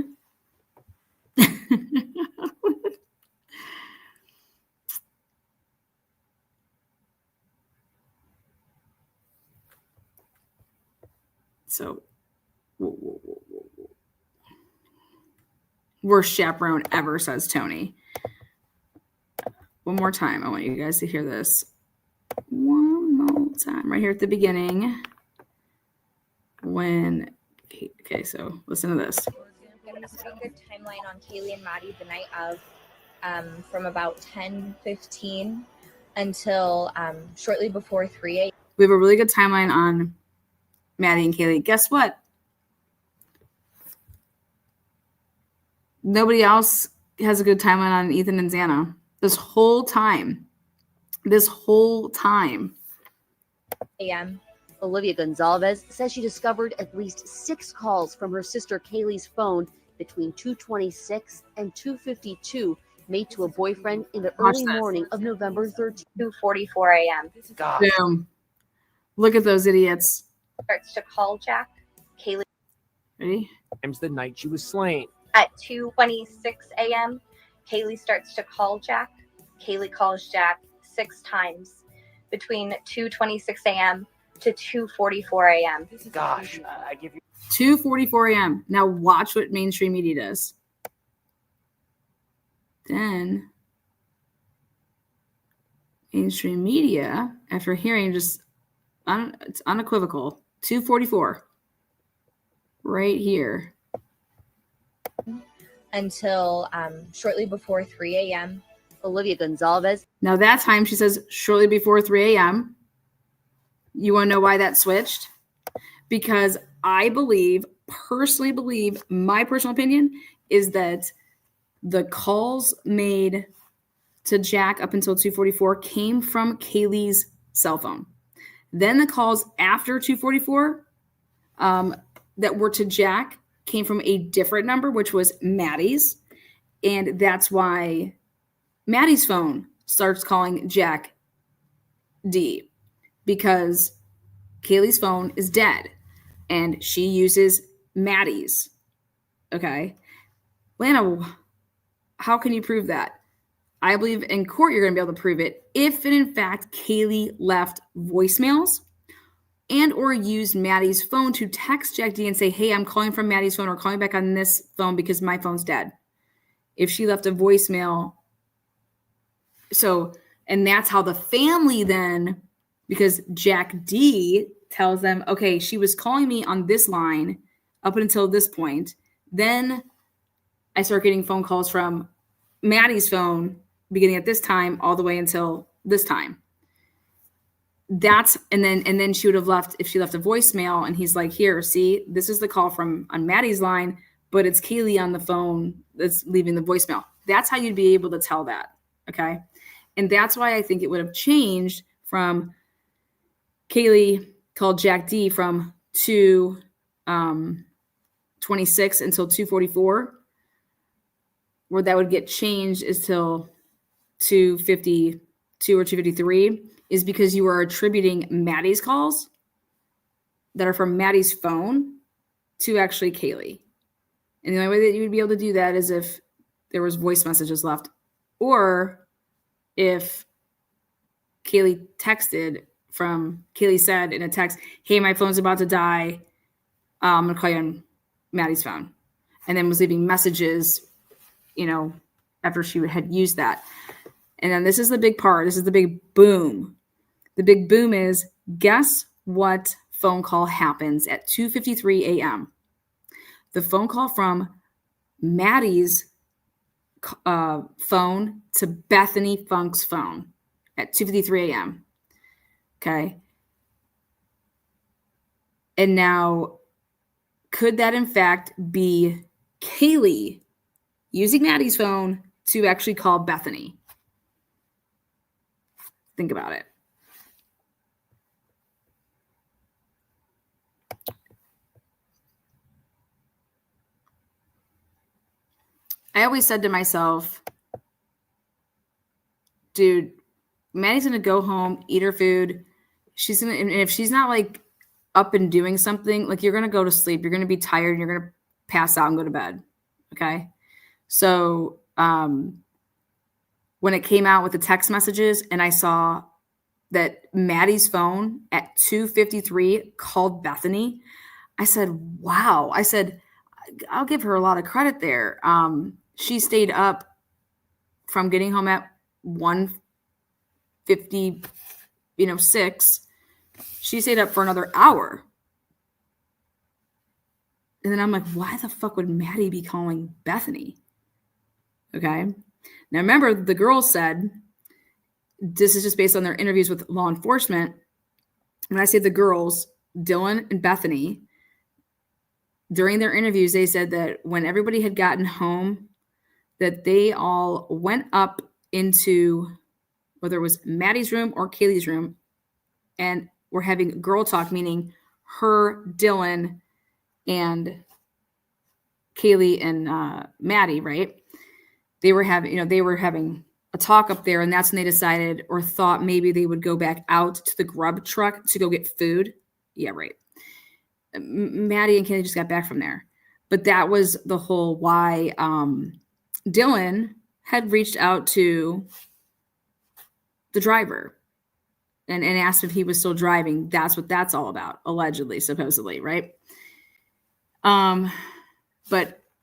A: So, worst chaperone ever, says Tony. One more time. I want you guys to hear this. One more time. Right here at the beginning. Okay, so listen to this.
G: A good timeline on Kaylee and Maddie the night of, from about 10:15 until shortly before 3 a.m.
A: We have a really good timeline on Maddie and Kaylee. Guess what? Nobody else has a good timeline on Ethan and Xana. This whole time.
G: a.m.
F: Olivia Gonzalez says she discovered at least 6 calls from her sister Kaylee's phone between 2:26 and 2:52 made to a boyfriend in the
A: Watch
F: early
A: this.
F: morning of November 13th.
E: 2:44 a.m.
D: Gosh.
A: Boom. Look at those idiots.
E: Starts to call Jack. Kaylee
A: Ready?
D: Times the night she was slain.
E: at 2:26 a.m. Kaylee starts to call Jack. Kaylee calls Jack 6 times between 2:26 a.m. to 2:44 a.m.
D: Gosh, I give you
A: 2:44 a.m. Now watch what mainstream media does. Then mainstream media, after hearing just it's unequivocal. 2:44. Right here.
G: until shortly before 3 a.m.
F: Olivia Gonzalez.
A: Now that time she says shortly before 3 a.m. You want to know why that switched? Because I personally believe, my personal opinion is that the calls made to Jack up until 2:44 came from Kaylee's cell phone. Then the calls after 2:44 that were to Jack came from a different number, which was Maddie's. And that's why Maddie's phone starts calling Jack D, because Kaylee's phone is dead and she uses Maddie's. Okay. Lana, how can you prove that? I believe in court you're going to be able to prove it if and in fact Kaylee left voicemails and or used Maddie's phone to text Jack D and say, hey, I'm calling from Maddie's phone or calling back on this phone because my phone's dead. If she left a voicemail. So, and that's how the family then, because Jack D tells them, okay, she was calling me on this line up until this point. Then I start getting phone calls from Maddie's phone beginning at this time all the way until this time. That's and then she would have left, if she left a voicemail and he's like, here, see, this is the call from on Maddie's line, but it's Kaylee on the phone that's leaving the voicemail. That's how you'd be able to tell that. Okay. And that's why I think it would have changed from Kaylee called Jack D from 2:26 until 2:44, where that would get changed is till 2:52 or 2:53, is because you are attributing Maddie's calls that are from Maddie's phone to actually Kaylee. And the only way that you would be able to do that is if there was voice messages left, or if Kaylee said in a text, hey, my phone's about to die. I'm going to call you on Maddie's phone. And then was leaving messages, after she had used that. And then this is the big part. This is the big boom. The big boom is, guess what phone call happens at 2:53 a.m.? The phone call from Maddie's phone to Bethany Funk's phone at 2:53 a.m. Okay. And now, could that in fact be Kaylee using Maddie's phone to actually call Bethany? Think about it. I always said to myself, dude, Maddie's going to go home, eat her food. And if she's not like up and doing something, like, you're going to go to sleep. You're going to be tired and you're going to pass out and go to bed. Okay. So, when it came out with the text messages and I saw that Maddie's phone at 2:53 called Bethany, I said, wow. I said, I'll give her a lot of credit there. She stayed up from getting home at 1:56. She stayed up for another hour. And then I'm like, why the fuck would Maddie be calling Bethany? Okay. Now remember, the girls said, this is just based on their interviews with law enforcement. When I say the girls, Dylan and Bethany, during their interviews, they said that when everybody had gotten home, that they all went up into, whether it was Maddie's room or Kaylee's room, and were having girl talk, meaning her, Dylan, and Kaylee and Maddie, right? they were having a talk up there, and that's when they decided or thought maybe they would go back out to the grub truck to go get food. Yeah, right. Maddie and Kaylee just got back from there. But that was the whole why Dylan had reached out to the driver and asked if he was still driving. That's what that's all about, allegedly, supposedly, right? But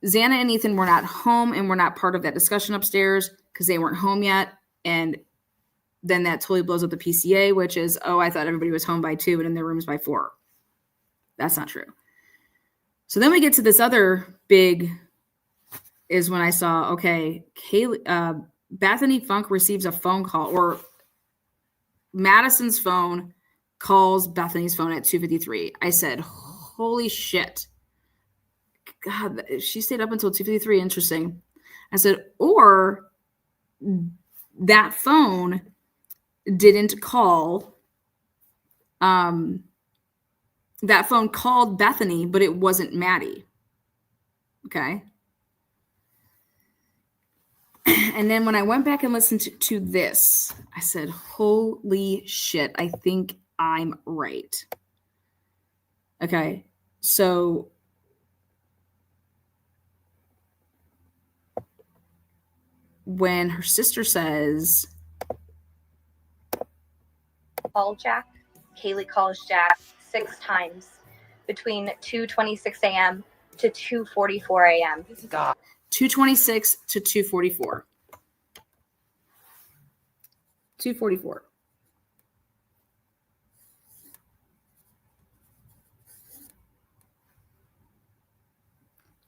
A: Xana and Ethan were not home and were not part of that discussion upstairs because they weren't home yet. And then that totally blows up the PCA, which is, oh, I thought everybody was home by 2 and in their rooms by 4. That's not true. So then we get to this other big is when I saw, okay, Bethany Funk receives a phone call, or Madison's phone calls Bethany's phone at 2:53. I said, holy shit. God, she stayed up until 2:53. Interesting. I said, or that phone didn't call. That phone called Bethany, but it wasn't Maddie. Okay. And then when I went back and listened to this, I said, holy shit, I think I'm right. Okay. So when her sister says,
E: call Jack, Kaylee calls Jack 6 times between 2:26 a.m. to 2:44 a.m.
A: 2:26 to 2:44. 2:44.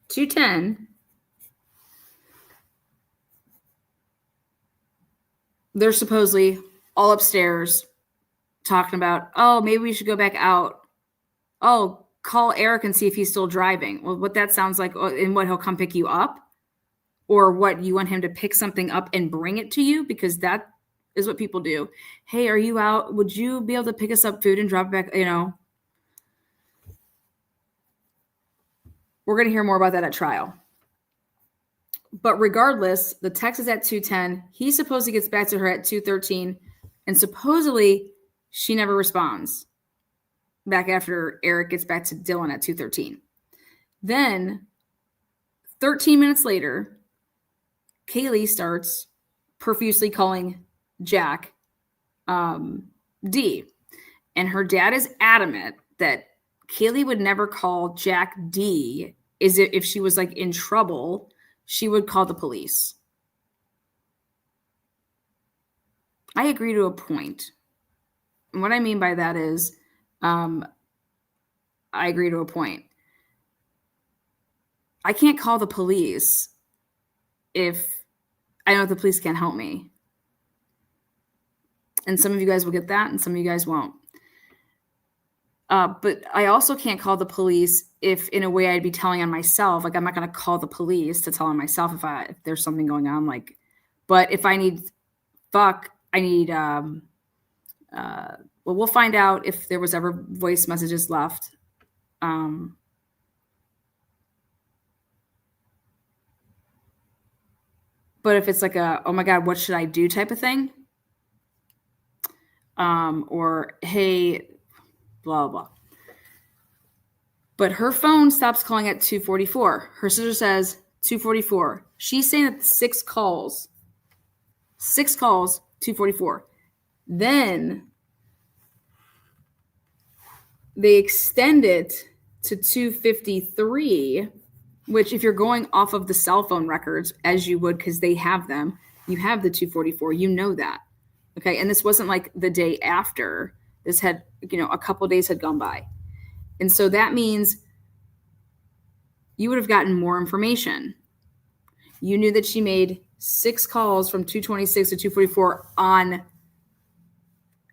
A: $2:10. They're supposedly all upstairs talking about, oh, maybe we should go back out. Oh, call Eric and see if he's still driving. Well, what that sounds like, and what, he'll come pick you up? Or what, you want him to pick something up and bring it to you? Because that is what people do. Hey, are you out? Would you be able to pick us up food and drop it back? You know, we're going to hear more about that at trial. But regardless, the text is at 2:10. He supposedly gets back to her at 2:13. And supposedly she never responds back after Eric gets back to Dylan at 2:13. Then 13 minutes later, Kaylee starts profusely calling Jack D. And her dad is adamant that Kaylee would never call Jack D. Is it if she was like in trouble, she would call the police. I agree to a point. And what I mean by that is, I agree to a point. I can't call the police if I know the police can't help me. And some of you guys will get that, and some of you guys won't. But I also can't call the police if, in a way, I'd be telling on myself. Like, I'm not going to call the police to tell on myself if there's something going on. Like, but if I need, well, we'll find out if there was ever voice messages left. But if it's like a, oh my God, what should I do type of thing? Or, hey, blah, blah. But her phone stops calling at 2:44. Her sister says 2:44. She's saying that 6 calls, 2:44. Then they extend it to 2:53, which if you're going off of the cell phone records, as you would, because they have them, you have the 2:44, you know that. Okay. And this wasn't like the day after. This had, a couple days had gone by. And so that means you would have gotten more information. You knew that she made 6 calls from 2:26 to 2:44 on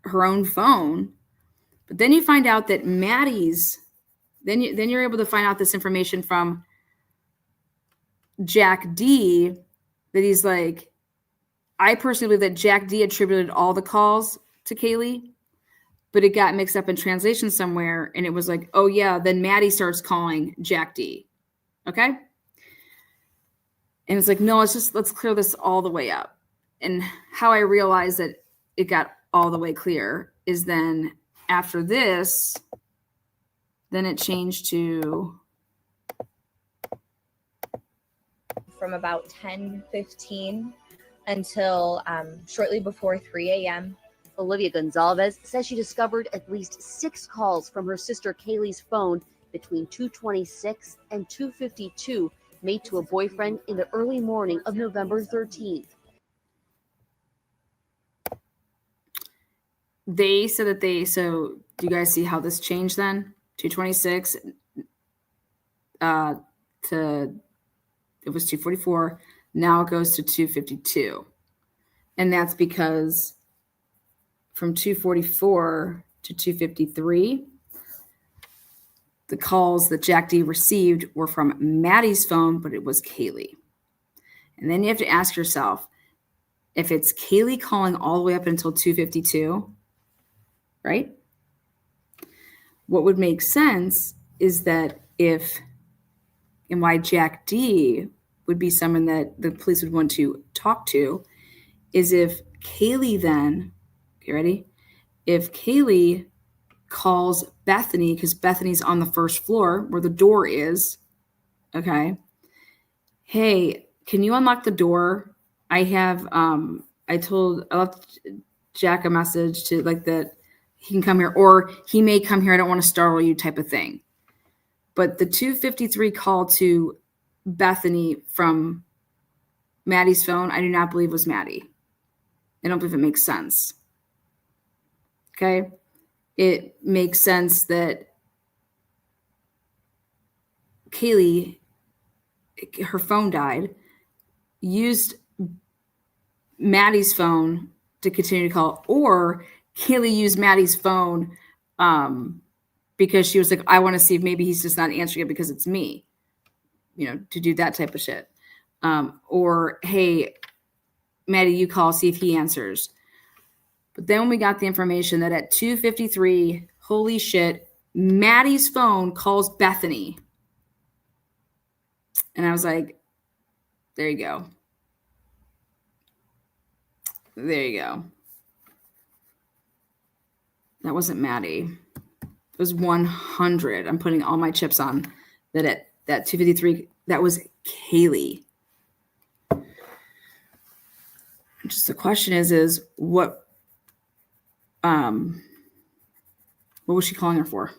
A: her own phone. But then you find out that Maddie's, then you're able to find out this information from Jack D, that he's like, I personally believe that Jack D attributed all the calls to Kaylee, but it got mixed up in translation somewhere. And it was like, oh yeah, then Maddie starts calling Jack D. Okay. And it's like, no, let's clear this all the way up. And how I realized that it got all the way clear is then after this, then it changed to
G: from about 10:15 until shortly before 3 a.m.
F: Olivia Gonzalez says she discovered at least 6 calls from her sister Kaylee's phone between 2:26 and 2:52 made to a boyfriend in the early morning of November 13th.
A: They said that so do you guys see how this changed then? 226 to it was 244. Now it goes to 252. And that's because from 244 to 253, the calls that Jack D received were from Maddie's phone, but it was Kaylee. And then you have to ask yourself, if it's Kaylee calling all the way up until 252, right? What would make sense is that and why Jack D would be someone that the police would want to talk to, is if Kaylee then, get ready? If Kaylee calls Bethany, because Bethany's on the first floor where the door is, okay? Hey, can you unlock the door? I have, I left Jack a message to like that he can come here, or he may come here. I don't want to startle you type of thing. But the 253 call to Bethany from Maddie's phone, I do not believe was Maddie. I don't believe it makes sense. Okay. It makes sense that Kaylee, her phone died, used Maddie's phone to continue to call, or Kaylee used Maddie's phone because she was like, I want to see if maybe he's just not answering it because it's me, to do that type of shit. Or, hey, Maddie, you call, see if he answers. But then when we got the information that at 2:53, holy shit, Maddie's phone calls Bethany. And I was like, there you go. There you go. That wasn't Maddie. It was 100. I'm putting all my chips on that at that 2:53. That was Kaylee. Just the question is what was she calling her for?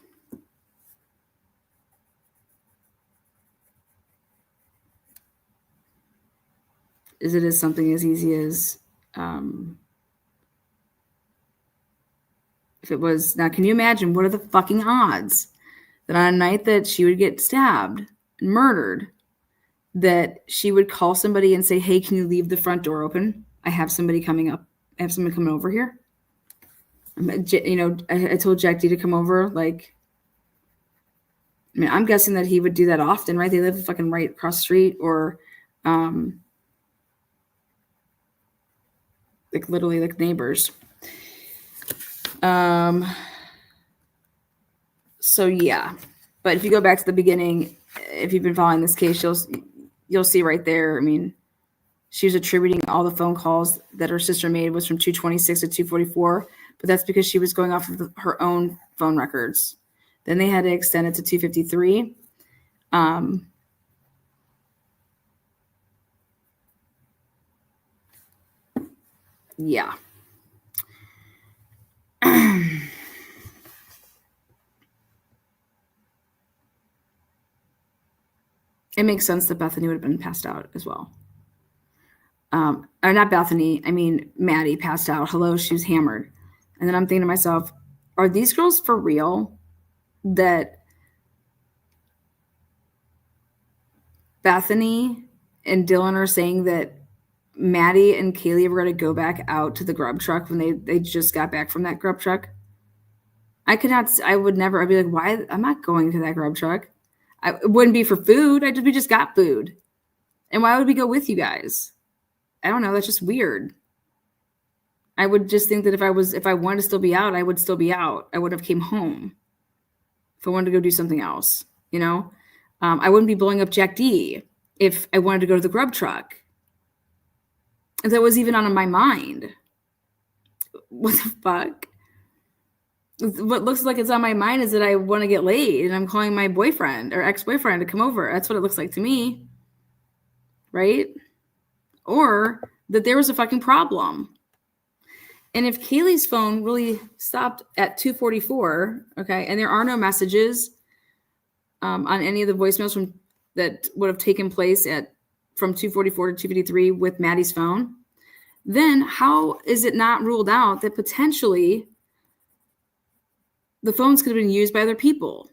A: Is it as something as easy as if it was, now can you imagine what are the fucking odds that on a night that she would get stabbed and murdered, that she would call somebody and say, hey, can you leave the front door open? I have somebody coming up. I have someone coming over here. I told Jack D to come over. Like, I mean, I'm guessing that he would do that often, right? They live fucking right across the street, or like literally like neighbors. So yeah, but if you go back to the beginning, if you've been following this case, you'll see right there. I mean, she was attributing all the phone calls that her sister made was from 2:26 to 2:44, but that's because she was going off of her own phone records. Then they had to extend it to 2:53. Yeah. It makes sense that Bethany would have been passed out as well. Or not Bethany, I mean, Maddie passed out. Hello, she was hammered. And then I'm thinking to myself, are these girls for real that Bethany and Dylan are saying that Maddie and Kaylee were going to go back out to the grub truck when they just got back from that grub truck? I'd be like, why? I'm not going to that grub truck. It wouldn't be for food. We just got food. And why would we go with you guys? I don't know. That's just weird. I would just think that if I wanted to still be out, I would still be out. I would have came home if I wanted to go do something else, I wouldn't be blowing up Jack D if I wanted to go to the grub truck. If that was even on my mind. What the fuck? What looks like it's on my mind is that I want to get laid and I'm calling my boyfriend or ex-boyfriend to come over. That's what it looks like to me. Right? Or that there was a fucking problem. And if Kaylee's phone really stopped at 2:44, okay, and there are no messages on any of the voicemails that would have taken place from 2:44 to 2:53 with Maddie's phone, then how is it not ruled out that potentially the phones could have been used by other people?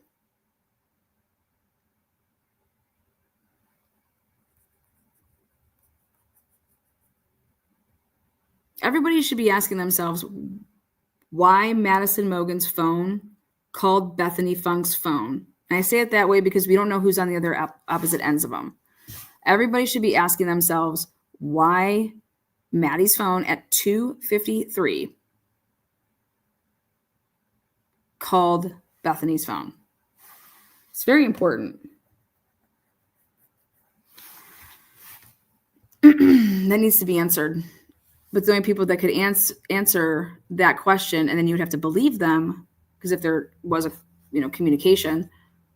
A: Everybody should be asking themselves why Madison Mogen's phone called Bethany Funk's phone. And I say it that way because we don't know who's on the other opposite ends of them. Everybody should be asking themselves why Maddie's phone at 2:53 called Bethany's phone. It's very important. That needs to be answered. But the only people that could answer that question, and then you would have to believe them, because if there was a communication,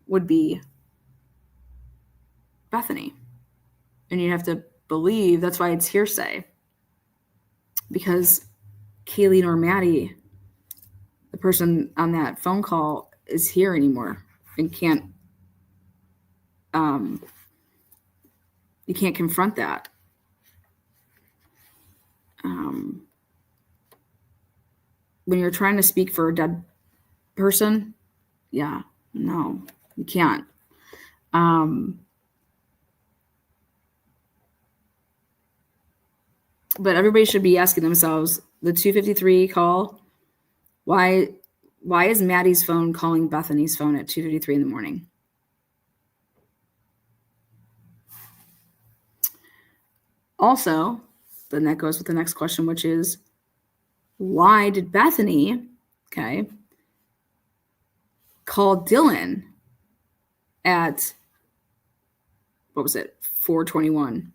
A: would be Bethany. And you'd have to believe, that's why it's hearsay. Because Kaylee nor Maddie, the person on that phone call, is here anymore and can't, you can't confront that. When you're trying to speak for a dead person, yeah, no, you can't. But everybody should be asking themselves, the 2:53 call, why is Maddie's phone calling Bethany's phone at 2:53 in the morning? Also, then that goes with the next question, which is, why did Bethany, call Dylan at, 4:21?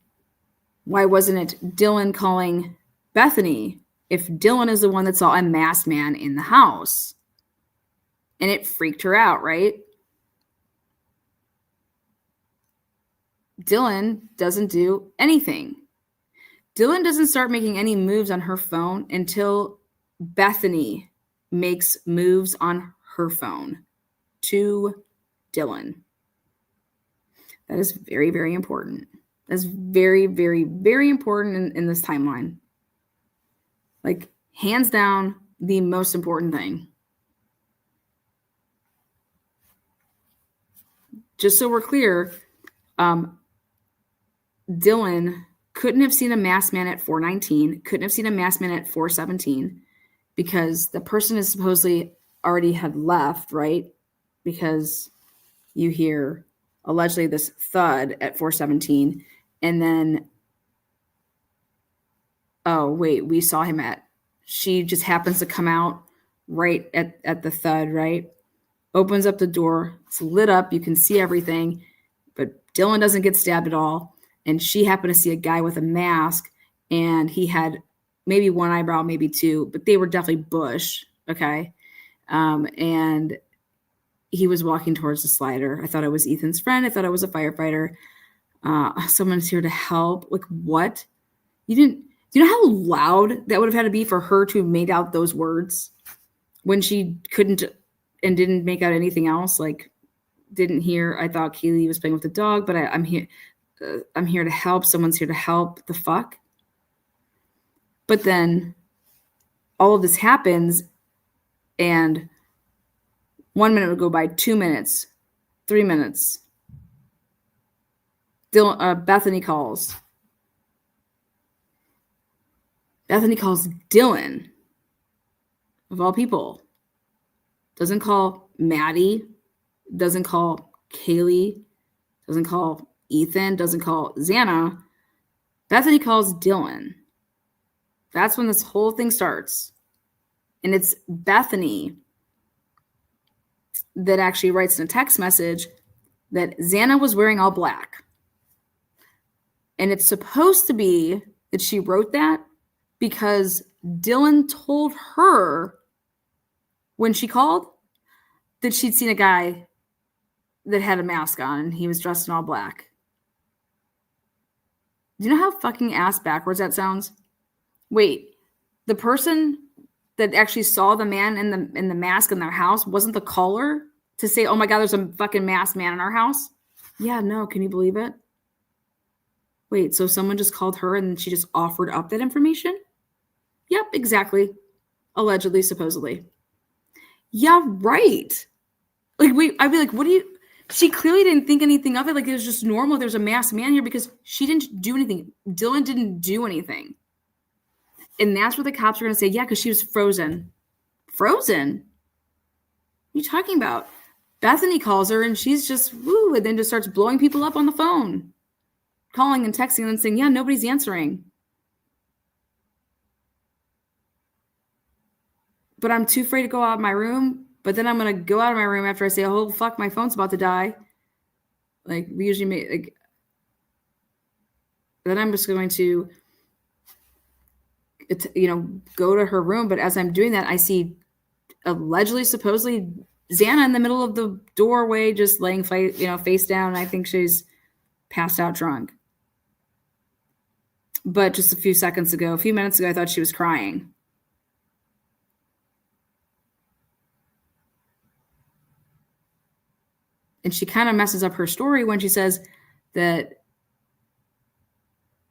A: Why wasn't it Dylan calling Bethany if Dylan is the one that saw a masked man in the house? And it freaked her out, right? Dylan doesn't do anything. Dylan doesn't start making any moves on her phone until Bethany makes moves on her phone to Dylan. That is very, very important. That's very, very, very important in this timeline. Like, hands down, the most important thing. Just so we're clear, Dylan couldn't have seen a masked man at 4:19, couldn't have seen a masked man at 4:17, because the person is supposedly already had left, right? Because you hear allegedly this thud at 4:17, and then, oh, wait, we saw him she just happens to come out right at the thud, right? Opens up the door, it's lit up, you can see everything, but Dylan doesn't get stabbed at all. And she happened to see a guy with a mask, and he had maybe one eyebrow, maybe two, but they were definitely bush, okay? And he was walking towards the slider. I thought it was Ethan's friend. I thought it was a firefighter. Someone's here to help. Like, what? Do you know how loud that would have had to be for her to have made out those words when she couldn't and didn't make out anything else? Like, didn't hear, I thought Keely was playing with the dog, but I'm here. I'm here to help. Someone's here to help. The fuck? But then all of this happens, and 1 minute would go by, 2 minutes, 3 minutes. Bethany calls. Bethany calls Dylan, of all people. Doesn't call Maddie. Doesn't call Kaylee. Doesn't call Ethan, doesn't call Xana. Bethany calls Dylan. That's when this whole thing starts. And it's Bethany that actually writes in a text message that Xana was wearing all black. And it's supposed to be that she wrote that because Dylan told her when she called that she'd seen a guy that had a mask on and he was dressed in all black. Do you know how fucking ass backwards that sounds? Wait, the person that actually saw the man in the mask in their house wasn't the caller to say, oh my God, there's a fucking masked man in our house? Yeah, no, can you believe it? Wait, so someone just called her and she just offered up that information? Yep, exactly. Allegedly, supposedly. Yeah, right. Like, wait, I'd be like, what do you... She clearly didn't think anything of it. Like, it was just normal. There's a masked man here because she didn't do anything. Dylan didn't do anything. And that's what the cops are going to say. Yeah, because she was frozen. Frozen? What are you talking about? Bethany calls her and she's just, woo, and then just starts blowing people up on the phone. Calling and texting and then saying, yeah, nobody's answering. But I'm too afraid to go out of my room. But then I'm going to go out of my room after I say, oh, fuck, my phone's about to die. Like, we usually make, like, then I'm just going to, go to her room. But as I'm doing that, I see allegedly, supposedly, Xana in the middle of the doorway, just laying face down. I think she's passed out drunk. But just a few minutes ago, I thought she was crying. And she kind of messes up her story when she says that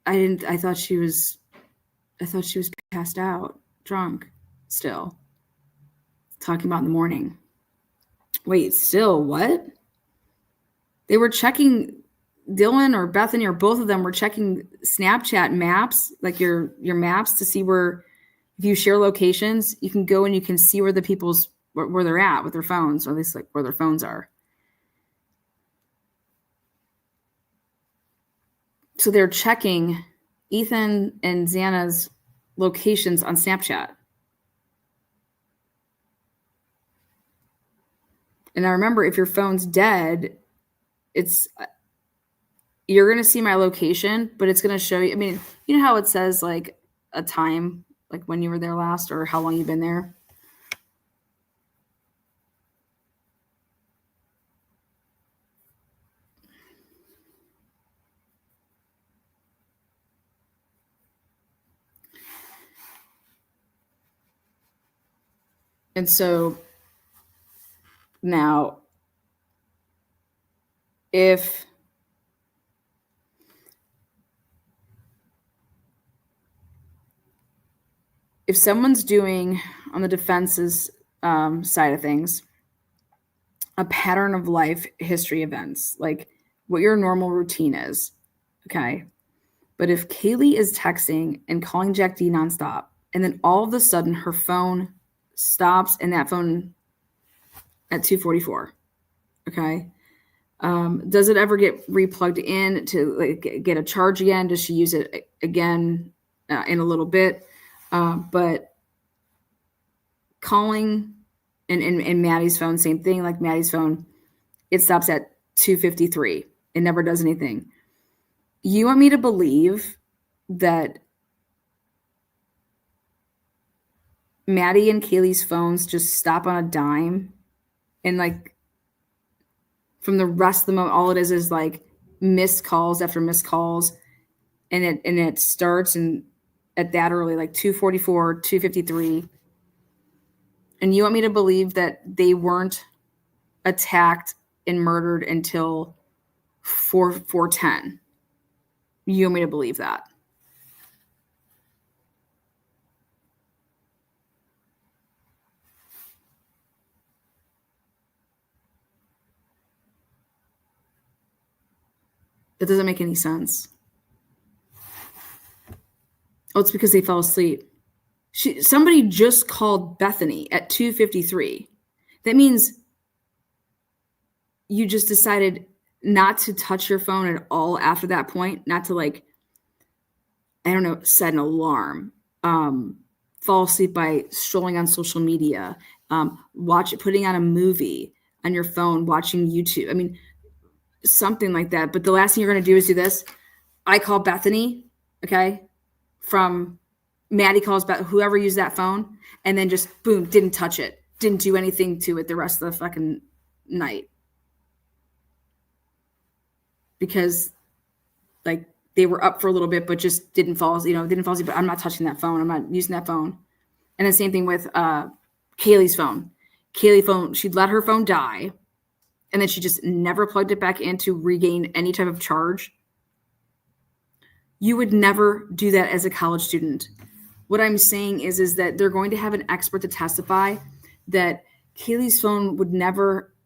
A: I thought she was passed out, drunk, still. Talking about in the morning. Wait, still what? They were checking, Dylan or Bethany or both of them were checking Snapchat maps, like your maps, to see where, if you share locations, you can go and you can see where the people's, where they're at with their phones, or at least like where their phones are. So they're checking Ethan and Xana's locations on Snapchat. And I remember, if your phone's dead, you're going to see my location, but it's going to show you. I mean, you know how it says like a time, like when you were there last or how long you've been there? And so now, if someone's doing, on the defense's side of things, a pattern of life history events, like what your normal routine is, okay? But if Kaylee is texting and calling Jack D nonstop, and then all of a sudden her phone stops and that phone at 2:44, okay? Does it ever get replugged in to like get a charge again? Does she use it again in a little bit? But calling and Maddie's phone, same thing. Like Maddie's phone, it stops at 2:53. It never does anything. You want me to believe that Maddie and Kaylee's phones just stop on a dime, and like from the rest of the moment, all it is like missed calls after missed calls, and it starts and at that early, like 2:44, 2:53. And you want me to believe that they weren't attacked and murdered until 4:10? You want me to believe that? That doesn't make any sense. Oh, it's because they fell asleep. Somebody just called Bethany at 2:53. That means you just decided not to touch your phone at all after that point, not to like, I don't know, set an alarm, fall asleep by strolling on social media, putting on a movie on your phone, watching YouTube. I mean, something like that. But the last thing you're going to do is do this. I call Bethany, okay, from Maddie calls whoever used that phone, and then just boom, didn't touch it, didn't do anything to it the rest of the fucking night. Because like they were up for a little bit, but just didn't fall asleep. But I'm not touching that phone. I'm not using that phone. And the same thing with Kaylee's phone. Kaylee's phone, she'd let her phone die, and then she just never plugged it back in to regain any type of charge. You would never do that as a college student. What I'm saying is that they're going to have an expert to testify that Kaylee's phone would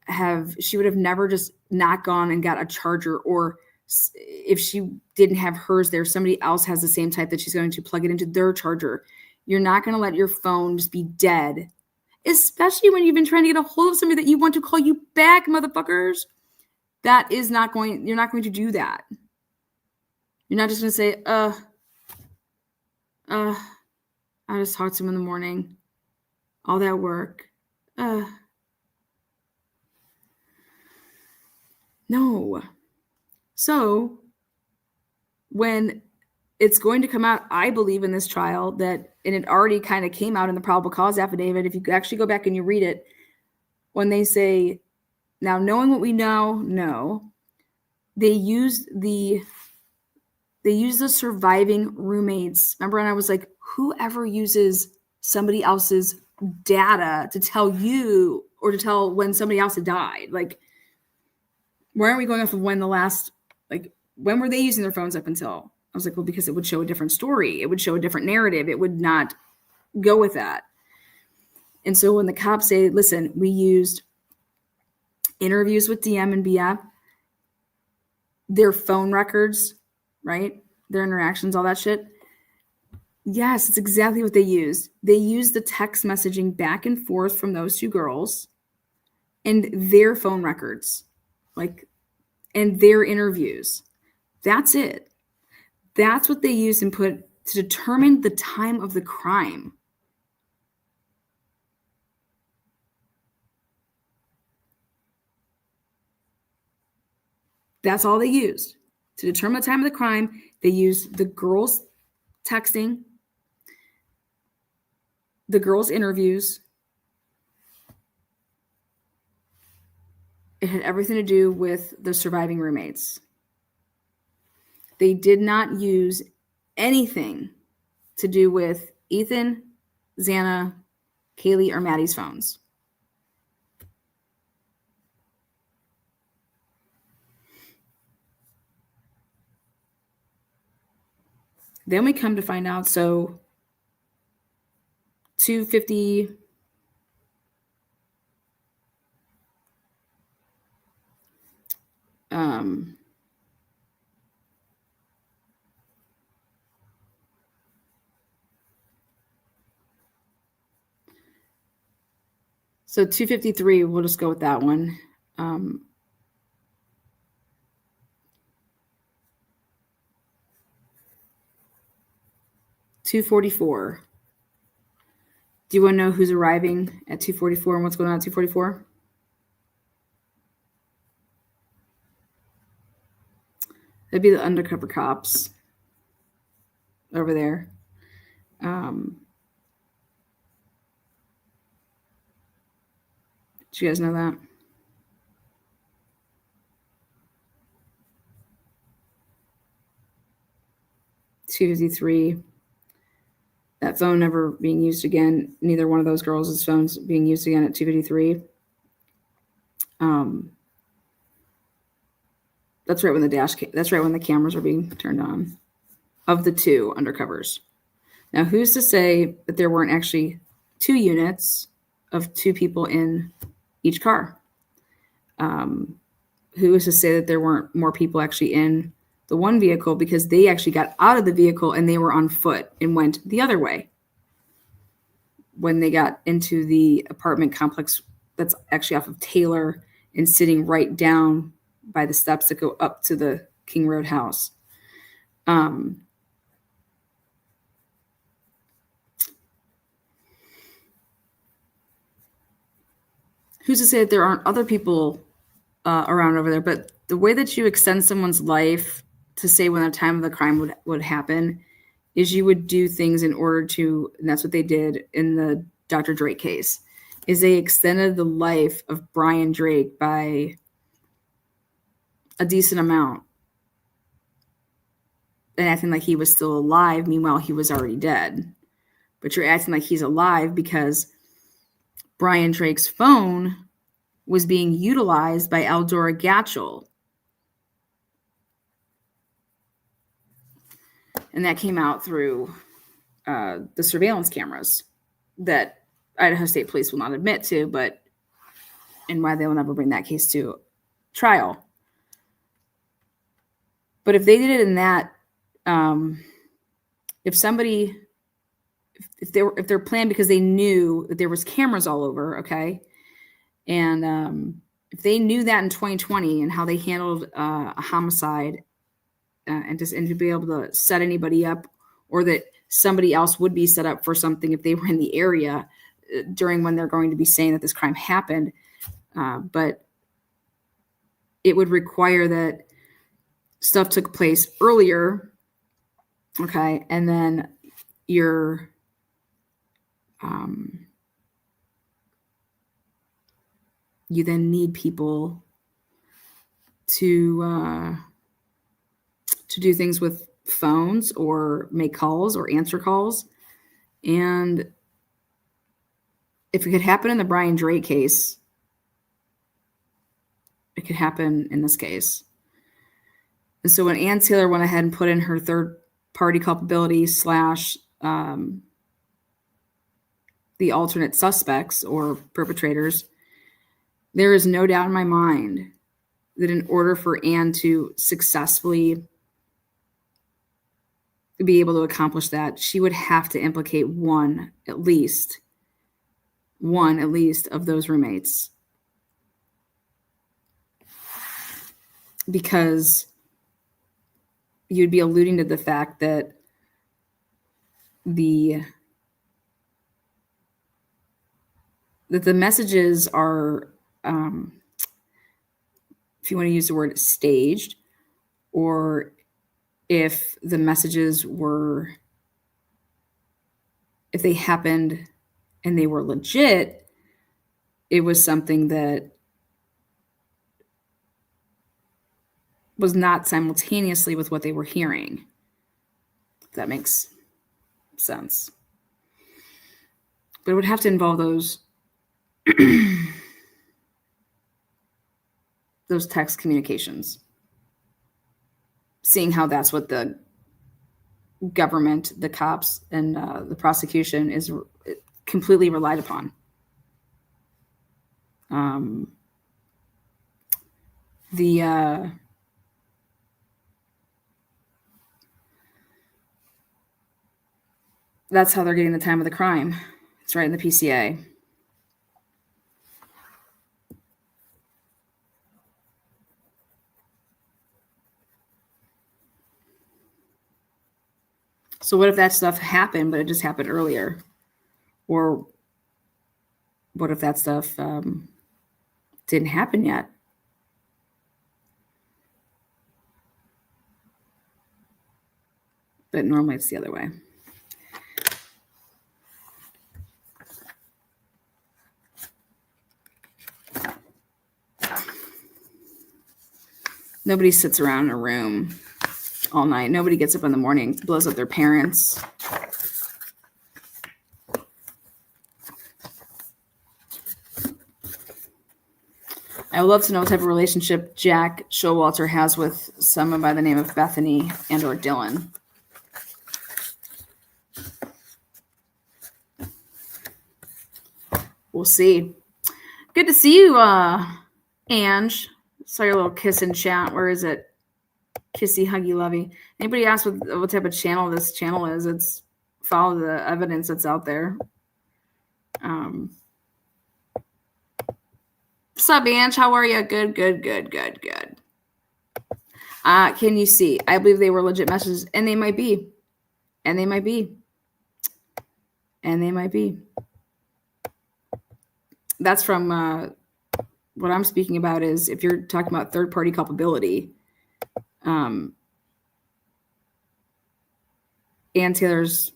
A: have never just not gone and got a charger, or if she didn't have hers there, somebody else has the same type that she's going to plug it into their charger. You're not going to let your phone just be dead, especially when you've been trying to get a hold of somebody that you want to call you back, motherfuckers. You're not going to do that. You're not just going to say, I just talked to him in the morning. All that work. No. So when it's going to come out, I believe in this trial that, and it already kind of came out in the probable cause affidavit, if you actually go back and you read it, when they say, now knowing what we now know, they used the surviving roommates. Remember when I was like, whoever uses somebody else's data to tell you or to tell when somebody else had died? Like, why aren't we going off of when when were they using their phones up until? I was like, well, because it would show a different story. It would show a different narrative. It would not go with that. And so when the cops say, listen, we used interviews with DM and BF, their phone records, right? Their interactions, all that shit. Yes, it's exactly what they used. They used the text messaging back and forth from those two girls and their phone records, and their interviews. That's it. That's what they used and put to determine the time of the crime. That's all they used. To determine the time of the crime, they used the girls' texting, the girls' interviews. It had everything to do with the surviving roommates. They did not use anything to do with Ethan, Xana, Kaylee, or Maddie's phones. Then we come to find out, so 250 so 253, we'll just go with that one. 244. Do you want to know who's arriving at 244 and what's going on at 244? That'd be the undercover cops over there. Did you guys know that? $253. That phone never being used again. Neither one of those girls' phones being used again at 253. That's right when the cameras are being turned on of the two undercovers. Now, who's to say that there weren't actually two units of two people in each car? Who is to say that there weren't more people actually in the one vehicle, because they actually got out of the vehicle and they were on foot and went the other way when they got into the apartment complex that's actually off of Taylor and sitting right down by the steps that go up to the King Road house. Who's to say that there aren't other people around over there? But the way that you extend someone's life to say when the time of the crime would happen is you would do things in order to, and that's what they did in the Dr. Drake case, is they extended the life of Brian Drake by a decent amount and acting like he was still alive. Meanwhile, he was already dead. But you're acting like he's alive because Brian Drake's phone was being utilized by Eldora Gatchel. And that came out through the surveillance cameras that Idaho State Police will not admit to, but and why they will never bring that case to trial. But if they did it in that, if they're planned because they knew that there was cameras all over, okay, and if they knew that in 2020 and how they handled a homicide, and to be able to set anybody up, or that somebody else would be set up for something if they were in the area during when they're going to be saying that this crime happened, but it would require that stuff took place earlier, okay, and then you then need people to do things with phones or make calls or answer calls. And if it could happen in the Brian Drake case, it could happen in this case. And so when Ann Taylor went ahead and put in her third-party culpability / the alternate suspects or perpetrators, there is no doubt in my mind that in order for Ann to successfully be able to accomplish that, she would have to implicate at least one of those roommates. Because you'd be alluding to the fact that the messages are, if you want to use the word staged, or if the messages were, if they happened and they were legit, it was something that was not simultaneously with what they were hearing. If that makes sense. But it would have to involve those those text communications. Seeing how that's what the government, the cops, and the prosecution is completely relied upon. That's how they're getting the time of the crime. It's right in the PCA. So what if that stuff happened, but it just happened earlier? Or what if that stuff didn't happen yet? But normally it's the other way. Nobody sits around in a room all night. Nobody gets up in the morning, blows up their parents. I would love to know what type of relationship Jack Showalter has with someone by the name of Bethany and or Dylan. We'll see. Good to see you, Ange. Saw your little kiss in chat. Where is it? Kissy, huggy, lovey. Anybody ask what type of channel this channel is? It's follow the evidence that's out there. What's up, Ange? How are you? Good. Can you see? I believe they were legit messages, and they might be. That's from what I'm speaking about is if you're talking about third-party culpability, Ann Taylor's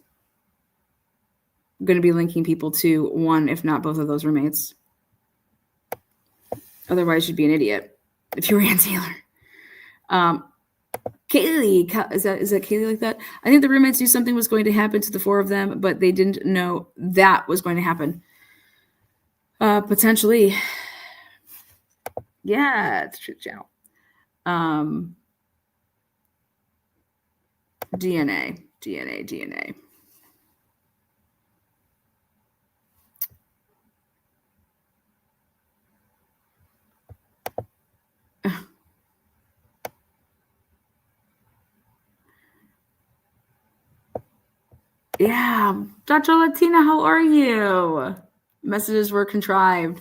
A: going to be linking people to one, if not both of those roommates. Otherwise, you'd be an idiot if you were Ann Taylor. Kaylee, is that Kaylee like that? I think the roommates knew something was going to happen to the four of them, but they didn't know that was going to happen. Potentially. Yeah, it's Truth Channel. DNA. Yeah, Dr. Latina, how are you? Messages were contrived.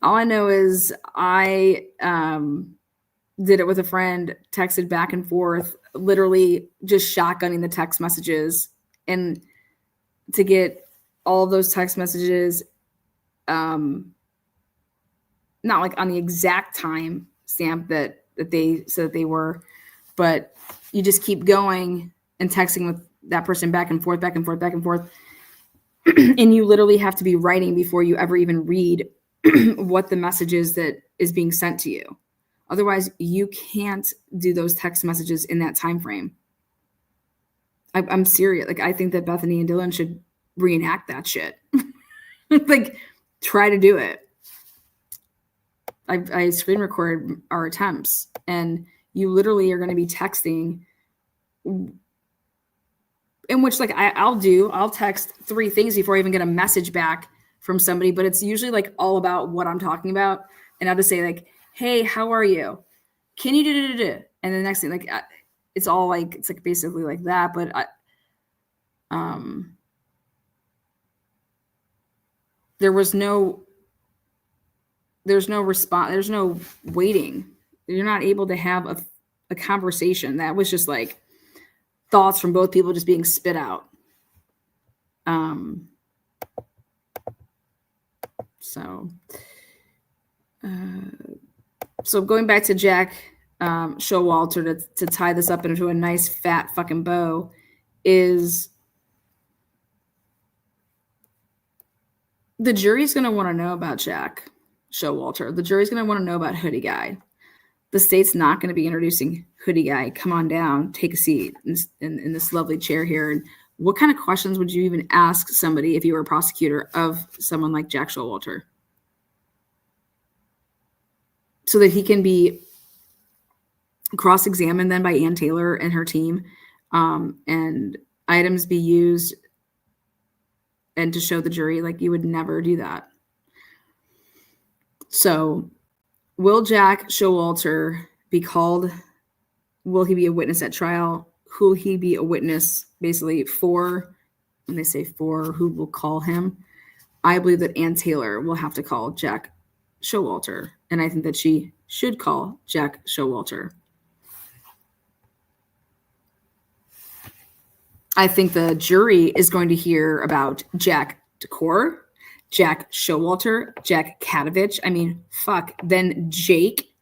A: All I know is I did it with a friend, texted back and forth, literally just shotgunning the text messages, and to get all of those text messages, not like on the exact time stamp that they said that they were, but you just keep going and texting with that person back and forth, and you literally have to be writing before you ever even read what the message is that is being sent to you. Otherwise, you can't do those text messages in that time frame. I'm serious. Like, I think that Bethany and Dylan should reenact that shit. Like, try to do it. I screen record our attempts, and you literally are going to be texting, in which, like, I'll text 3 things before I even get a message back from somebody, but it's usually like all about what I'm talking about. And I'll just say like, hey, how are you? Can you do? And the next thing, like, it's all like, it's like basically like that. But there's no response. There's no waiting. You're not able to have a conversation. That was just like thoughts from both people just being spit out. So going back to Jack Showalter to tie this up into a nice fat fucking bow is the jury's going to want to know about Jack Showalter. The jury's going to want to know about Hoodie Guy. The state's not going to be introducing Hoodie Guy. Come on down, take a seat in this lovely chair here. And what kind of questions would you even ask somebody if you were a prosecutor of someone like Jack Showalter? So that he can be cross-examined then by Ann Taylor and her team, and items be used and to show the jury, like, you would never do that. So will Jack Showalter be called? Will he be a witness at trial? Who will he be a witness basically for? When they say for, who will call him? I believe that Ann Taylor will have to call Jack Showalter, and I think that she should call Jack Showalter. I think the jury is going to hear about Jack Decor, Jack Showalter, Jack Katovich. I mean, fuck. Then Jake.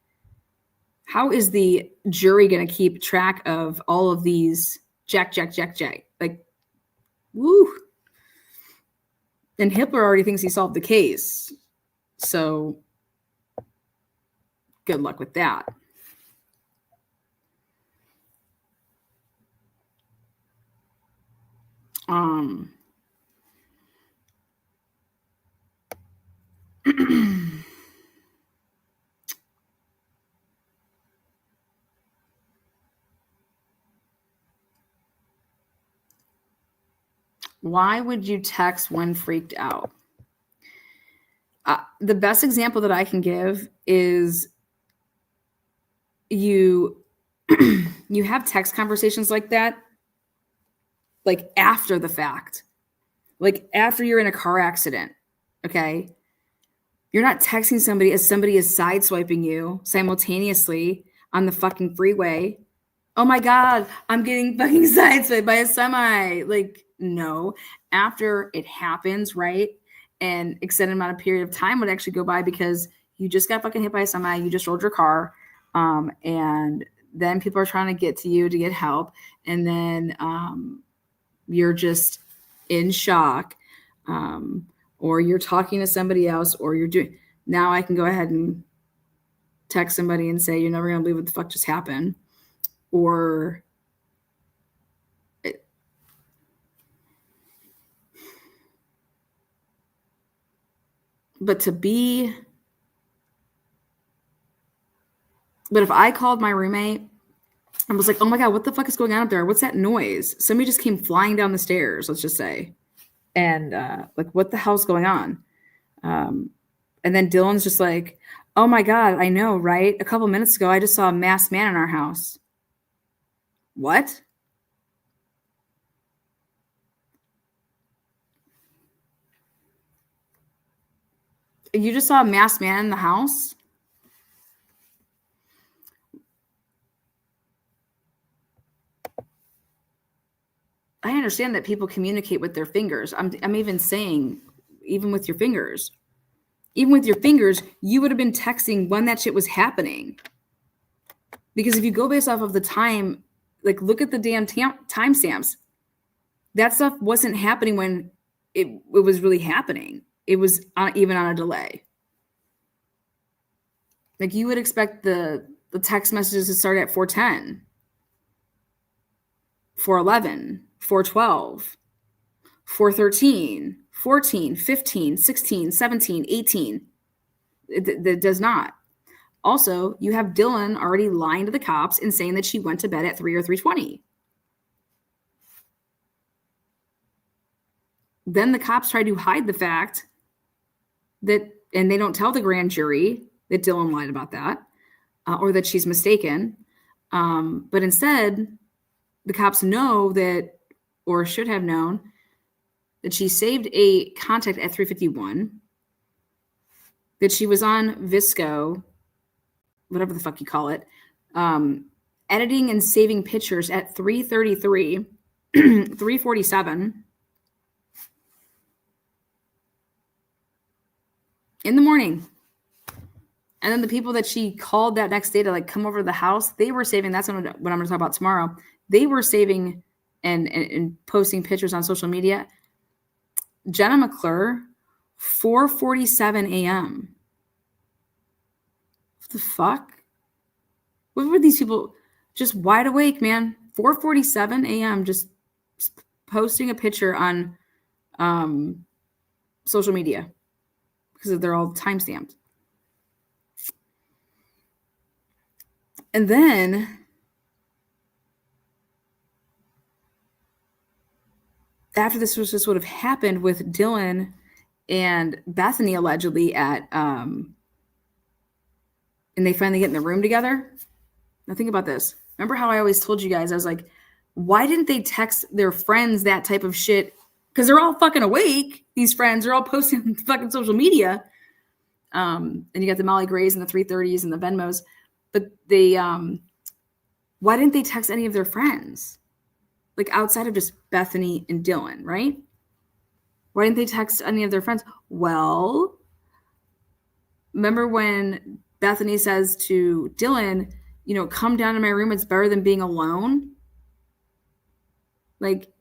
A: How is the jury going to keep track of all of these Jack? Like, woo. And Hitler already thinks he solved the case. So good luck with that. Why would you text when freaked out? The best example that I can give is you have text conversations like that, like after the fact, like after you're in a car accident, okay? You're not texting somebody as somebody is sideswiping you simultaneously on the fucking freeway. Oh my God, I'm getting fucking sideswiped by a semi. Like, no. After it happens, right? And extended amount of period of time would actually go by because you just got fucking hit by a semi, you just rolled your car, and then people are trying to get to you to get help, and then you're just in shock, or you're talking to somebody else, or you're doing. Now I can go ahead and text somebody and say, you're never going to believe what the fuck just happened. Or but if I called my roommate and was like, oh my God, what the fuck is going on up there? What's that noise? Somebody just came flying down the stairs, let's just say. And like, what the hell's going on? And then Dylan's just like, oh my God, I know, right? A couple minutes ago, I just saw a masked man in our house. What? You just saw a masked man in the house? I understand that people communicate with their fingers. I'm even saying, even with your fingers. Even with your fingers, you would have been texting when that shit was happening. Because if you go based off of the time, like look at the damn timestamps. That stuff wasn't happening when it was really happening. It was even on a delay. Like you would expect the text messages to start at 4:10, 4:11, 4:12, 4:13, 14, 15, 16, 17, 18. That does not. Also, you have Dylan already lying to the cops and saying that she went to bed at 3 or 3:20. Then the cops try to hide the fact that, and they don't tell the grand jury that Dylan lied about that, or that she's mistaken. But instead, the cops know that, or should have known, that she saved a contact at 3:51, that she was on Visco, whatever the fuck you call it, editing and saving pictures at 3:33, 3:47 in the morning. And then the people that she called that next day to like come over to the house, they were saving, that's what I'm going to talk about tomorrow. They were saving and posting pictures on social media. Jenna McClure, 4:47 a.m. What the fuck? What were these people just wide awake, man? 4:47 a.m. just posting a picture on social media because they're all timestamped. And then after this was just would have happened with Dylan and Bethany allegedly at and they finally get in the room together. Now think about this. Remember how I always told you guys, I was like, why didn't they text their friends that type of shit? Because they're all fucking awake. These friends are all posting on fucking social media. And you got the Molly Grays and the 330s and the Venmos. But they, why didn't they text any of their friends? Like outside of just Bethany and Dylan, right? Why didn't they text any of their friends? Well, remember when Bethany says to Dylan, you know, come down to my room. It's better than being alone. Like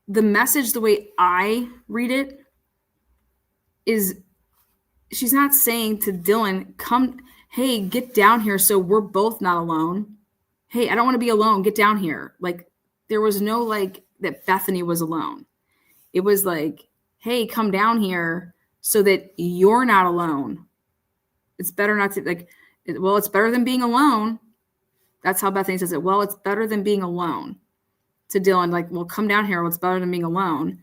A: the message, the way I read it is she's not saying to Dylan, come, hey, get down here so we're both not alone. Hey, I don't want to be alone. Get down here. Like there was no like that Bethany was alone. It was like, hey, come down here so that you're not alone. It's better not to like, well, it's better than being alone. That's how Bethany says it. Well, it's better than being alone. To Dylan, like, well, come down here. What's better than being alone?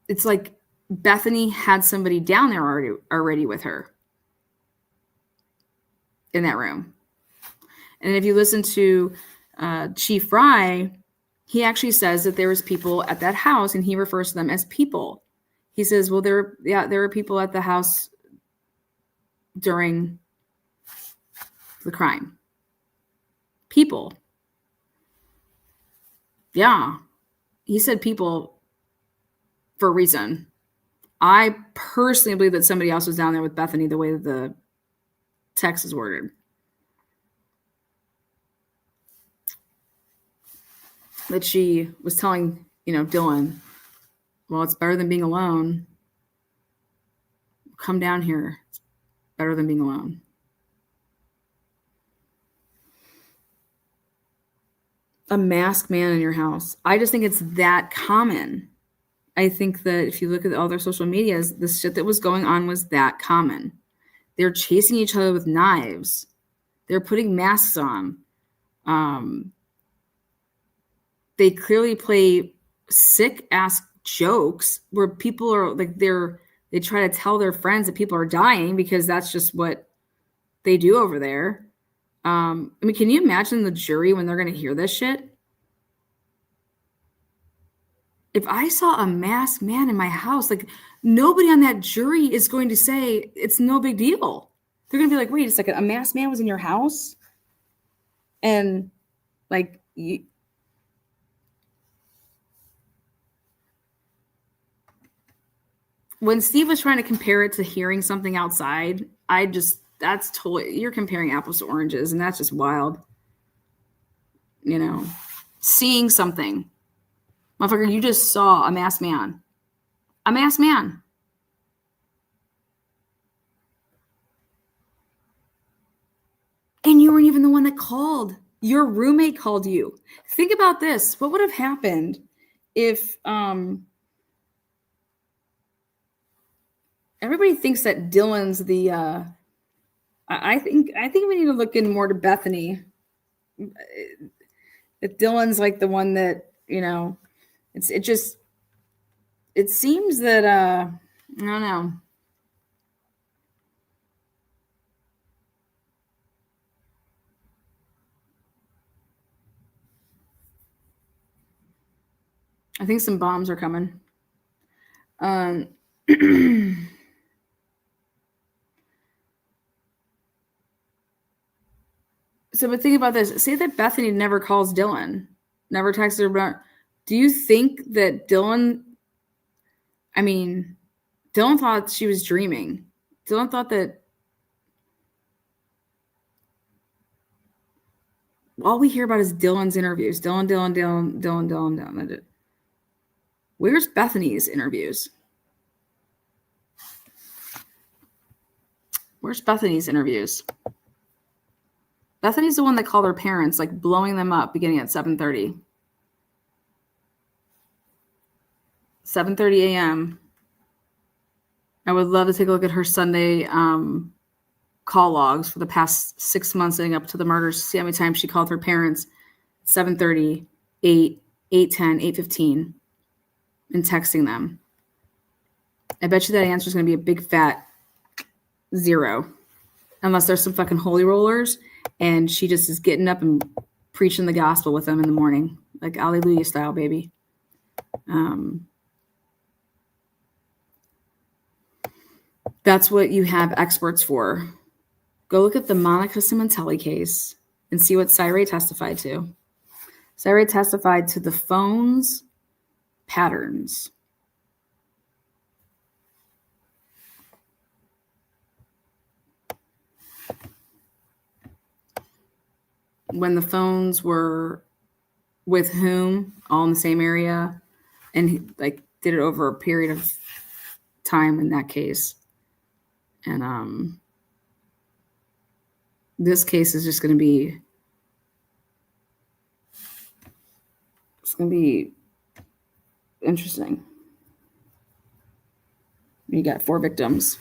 A: It's like Bethany had somebody down there already with her in that room. And if you listen to Chief Fry, he actually says that there was people at that house, and he refers to them as people. He says, well, there were people at the house during the crime. People. Yeah. He said people for a reason. I personally believe that somebody else was down there with Bethany the way that the text is worded. That she was telling, Dylan, well, it's better than being alone. Come down here. It's better than being alone. A masked man in your house. I just think it's that common. I think that if you look at all their social medias, the shit that was going on was that common. They're chasing each other with knives. They're putting masks on. They clearly play sick ass jokes where people are like, they try to tell their friends that people are dying because that's just what they do over there. Can you imagine the jury when they're going to hear this shit? If I saw a masked man in my house, like nobody on that jury is going to say it's no big deal. They're going to be like, wait a second, a masked man was in your house? And like, when Steve was trying to compare it to hearing something outside, that's totally, you're comparing apples to oranges, and that's just wild. Seeing something. Motherfucker, you just saw a masked man. A masked man. And you weren't even the one that called. Your roommate called you. Think about this. What would have happened if everybody thinks that Dylan's the I think we need to look in more to Bethany. That Dylan's like the one that, it seems that I don't know. I think some bombs are coming. So, but think about this. Say that Bethany never calls Dylan, never texts her about. Do you think that Dylan thought she was dreaming. Dylan thought that all we hear about is Dylan's interviews. Dylan. Where's Bethany's interviews? Where's Bethany's interviews? Bethany's the one that called her parents, like blowing them up beginning at 7:30. 7:30 a.m. I would love to take a look at her Sunday call logs for the past 6 months leading up to the murders, see how many times she called her parents. 7:30, 8, 8:10, 8:15, and texting them. I bet you that answer is going to be a big fat 0. Unless there's some fucking holy rollers and she just is getting up and preaching the gospel with them in the morning. Like Alleluia style, baby. That's what you have experts for. Go look at the Monica Simontelli case and see what Cyree testified to. Cyree testified to the phone's patterns. When the phones were with whom, all in the same area, and he, like, did it over a period of time in that case. And this case is just going to be, it's going to be interesting. You got 4 victims.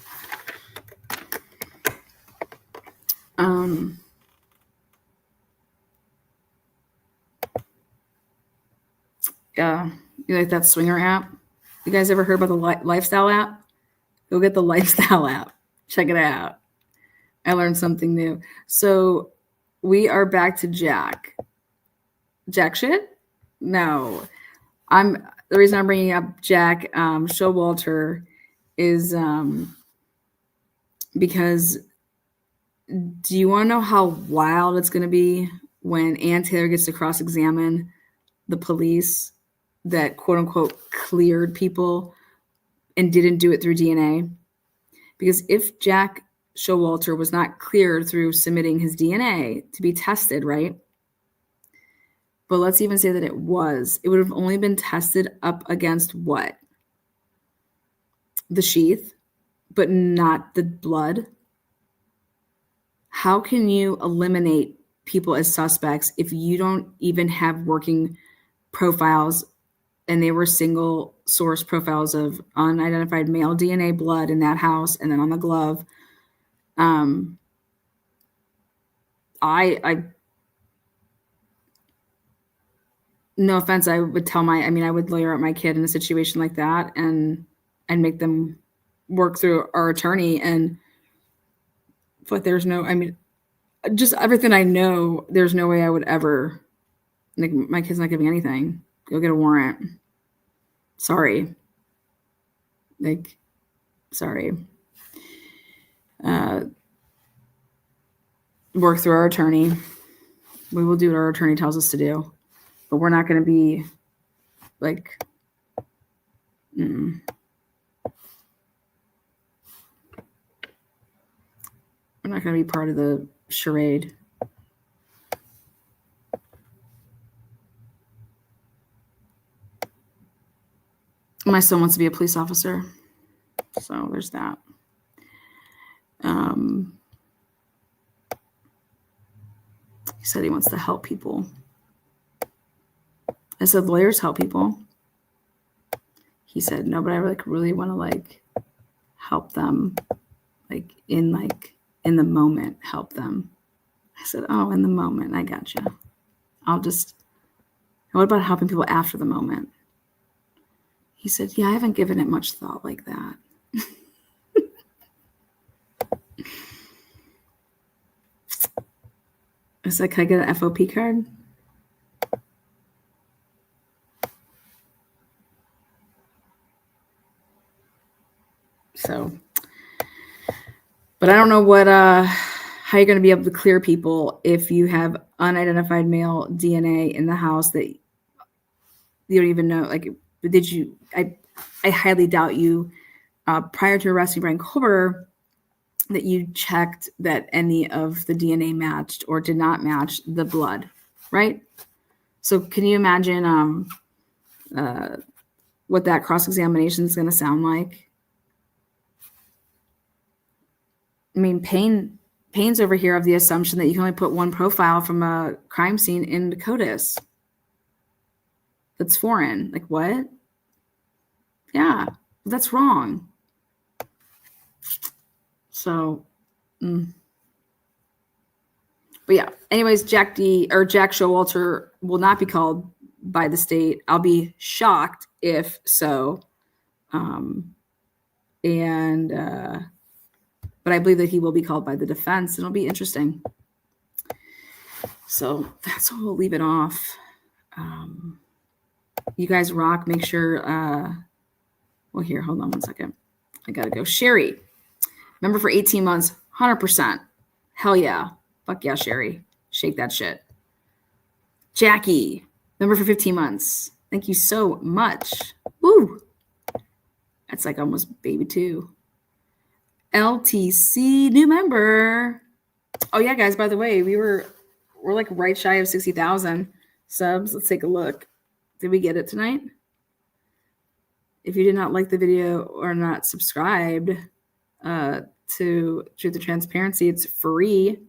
A: Yeah, you like that Swinger app? You guys ever heard about the Lifestyle app? Go get the Lifestyle app. Check it out. I learned something new. So we are back to Jack. Jack shit? No. The reason I'm bringing up Jack Showalter is because do you want to know how wild it's going to be when Ann Taylor gets to cross-examine the police that quote-unquote cleared people and didn't do it through DNA. Because if Jack Showalter was not cleared through submitting his DNA to be tested, right? But let's even say that it would have only been tested up against what? The sheath, but not the blood. How can you eliminate people as suspects if you don't even have working profiles, and they were single source profiles of unidentified male DNA blood in that house and then on the glove? I no offense, I would I would lawyer up my kid in a situation like that and make them work through our attorney. But there's no, just everything I know, there's no way I would ever, like, my kid's not giving anything. Go get a warrant. Sorry. Sorry. Work through our attorney. We will do what our attorney tells us to do. But we're not going to be like, we're not going to be part of the charade. My son wants to be a police officer. So there's that. He said he wants to help people. I said, lawyers help people. He said, no, but I really want to help them, in the moment, help them. I said, oh, in the moment, I gotcha. What about helping people after the moment? He said, yeah, I haven't given it much thought like that. I said, can I get an FOP card? So, but I don't know how you're going to be able to clear people if you have unidentified male DNA in the house that you don't even know. I highly doubt you, prior to arresting Brian Culber, that you checked that any of the DNA matched or did not match the blood, right? So can you imagine what that cross-examination is going to sound like? Payne's over here of the assumption that you can only put one profile from a crime scene into CODIS. That's foreign. Like, what? Yeah, that's wrong. So, but yeah. Anyways, Jack Showalter will not be called by the state. I'll be shocked if so. But I believe that he will be called by the defense. It'll be interesting. So that's what we'll leave it off. You guys rock. Make sure. Well, here, hold on one second. I got to go. Sherry, member for 18 months, 100%. Hell yeah. Fuck yeah, Sherry. Shake that shit. Jackie, member for 15 months. Thank you so much. Woo. That's like almost baby two. LTC, new member. Oh yeah, guys, by the way, we're right shy of 60,000 subs. Let's take a look. Did we get it tonight? If you did not like the video or not subscribed to Truth and Transparency, it's free.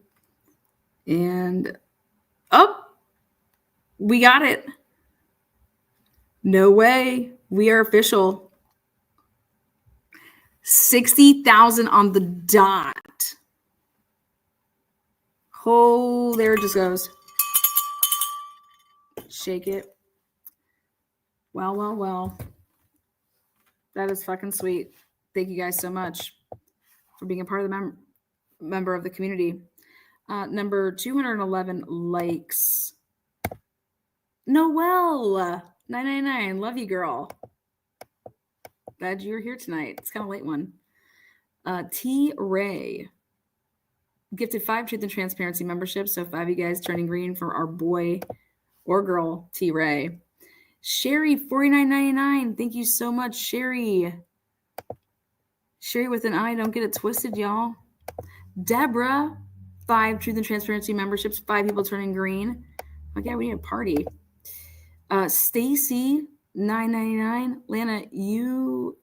A: And we got it. No way. We are official. 60,000 on the dot. Oh, there it just goes. Shake it. Well. That is fucking sweet. Thank you guys so much for being a part of the member of the community. Number 211 likes. Noelle 999. Love you, girl. Glad you're here tonight. It's kind of a late one. T. Ray gifted 5 Truth and Transparency memberships. So 5 of you guys turning green for our boy or girl, T. Ray. Sherry, $49.99. Thank you so much, Sherry. Sherry with an I. Don't get it twisted, y'all. Deborah, 5 Truth and Transparency memberships. 5 people turning green. Oh, yeah, we need a party. Stacy, $9.99. Lana, you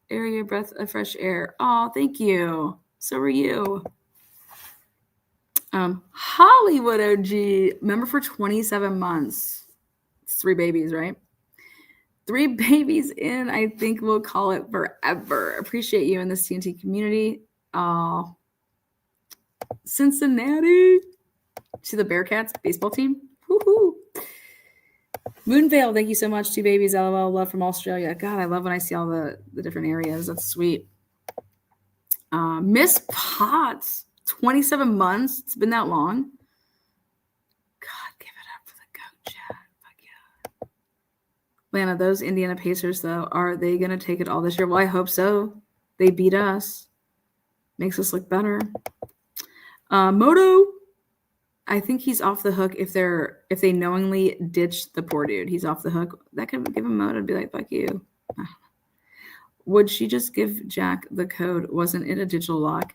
A: area breath of fresh air. Oh, thank you. So are you. Hollywood OG, member for 27 months. It's 3 babies, right? 3 babies in. I think we'll call it forever. Appreciate you in this TNT community. Oh, Cincinnati. See the Bearcats baseball team? Woohoo. Moonvale, thank you so much. 2 babies. LOL. Love from Australia. God, I love when I see all the different areas. That's sweet. Miss Potts, 27 months. It's been that long. God, give it up for the goat chat. Fuck yeah. Lana, those Indiana Pacers, though, are they going to take it all this year? Well, I hope so. They beat us. Makes us look better. Moto, I think he's off the hook if they knowingly ditch the poor dude. He's off the hook. That could give him Moto to be like, fuck you. Would she just give Jack the code? Wasn't it a digital lock?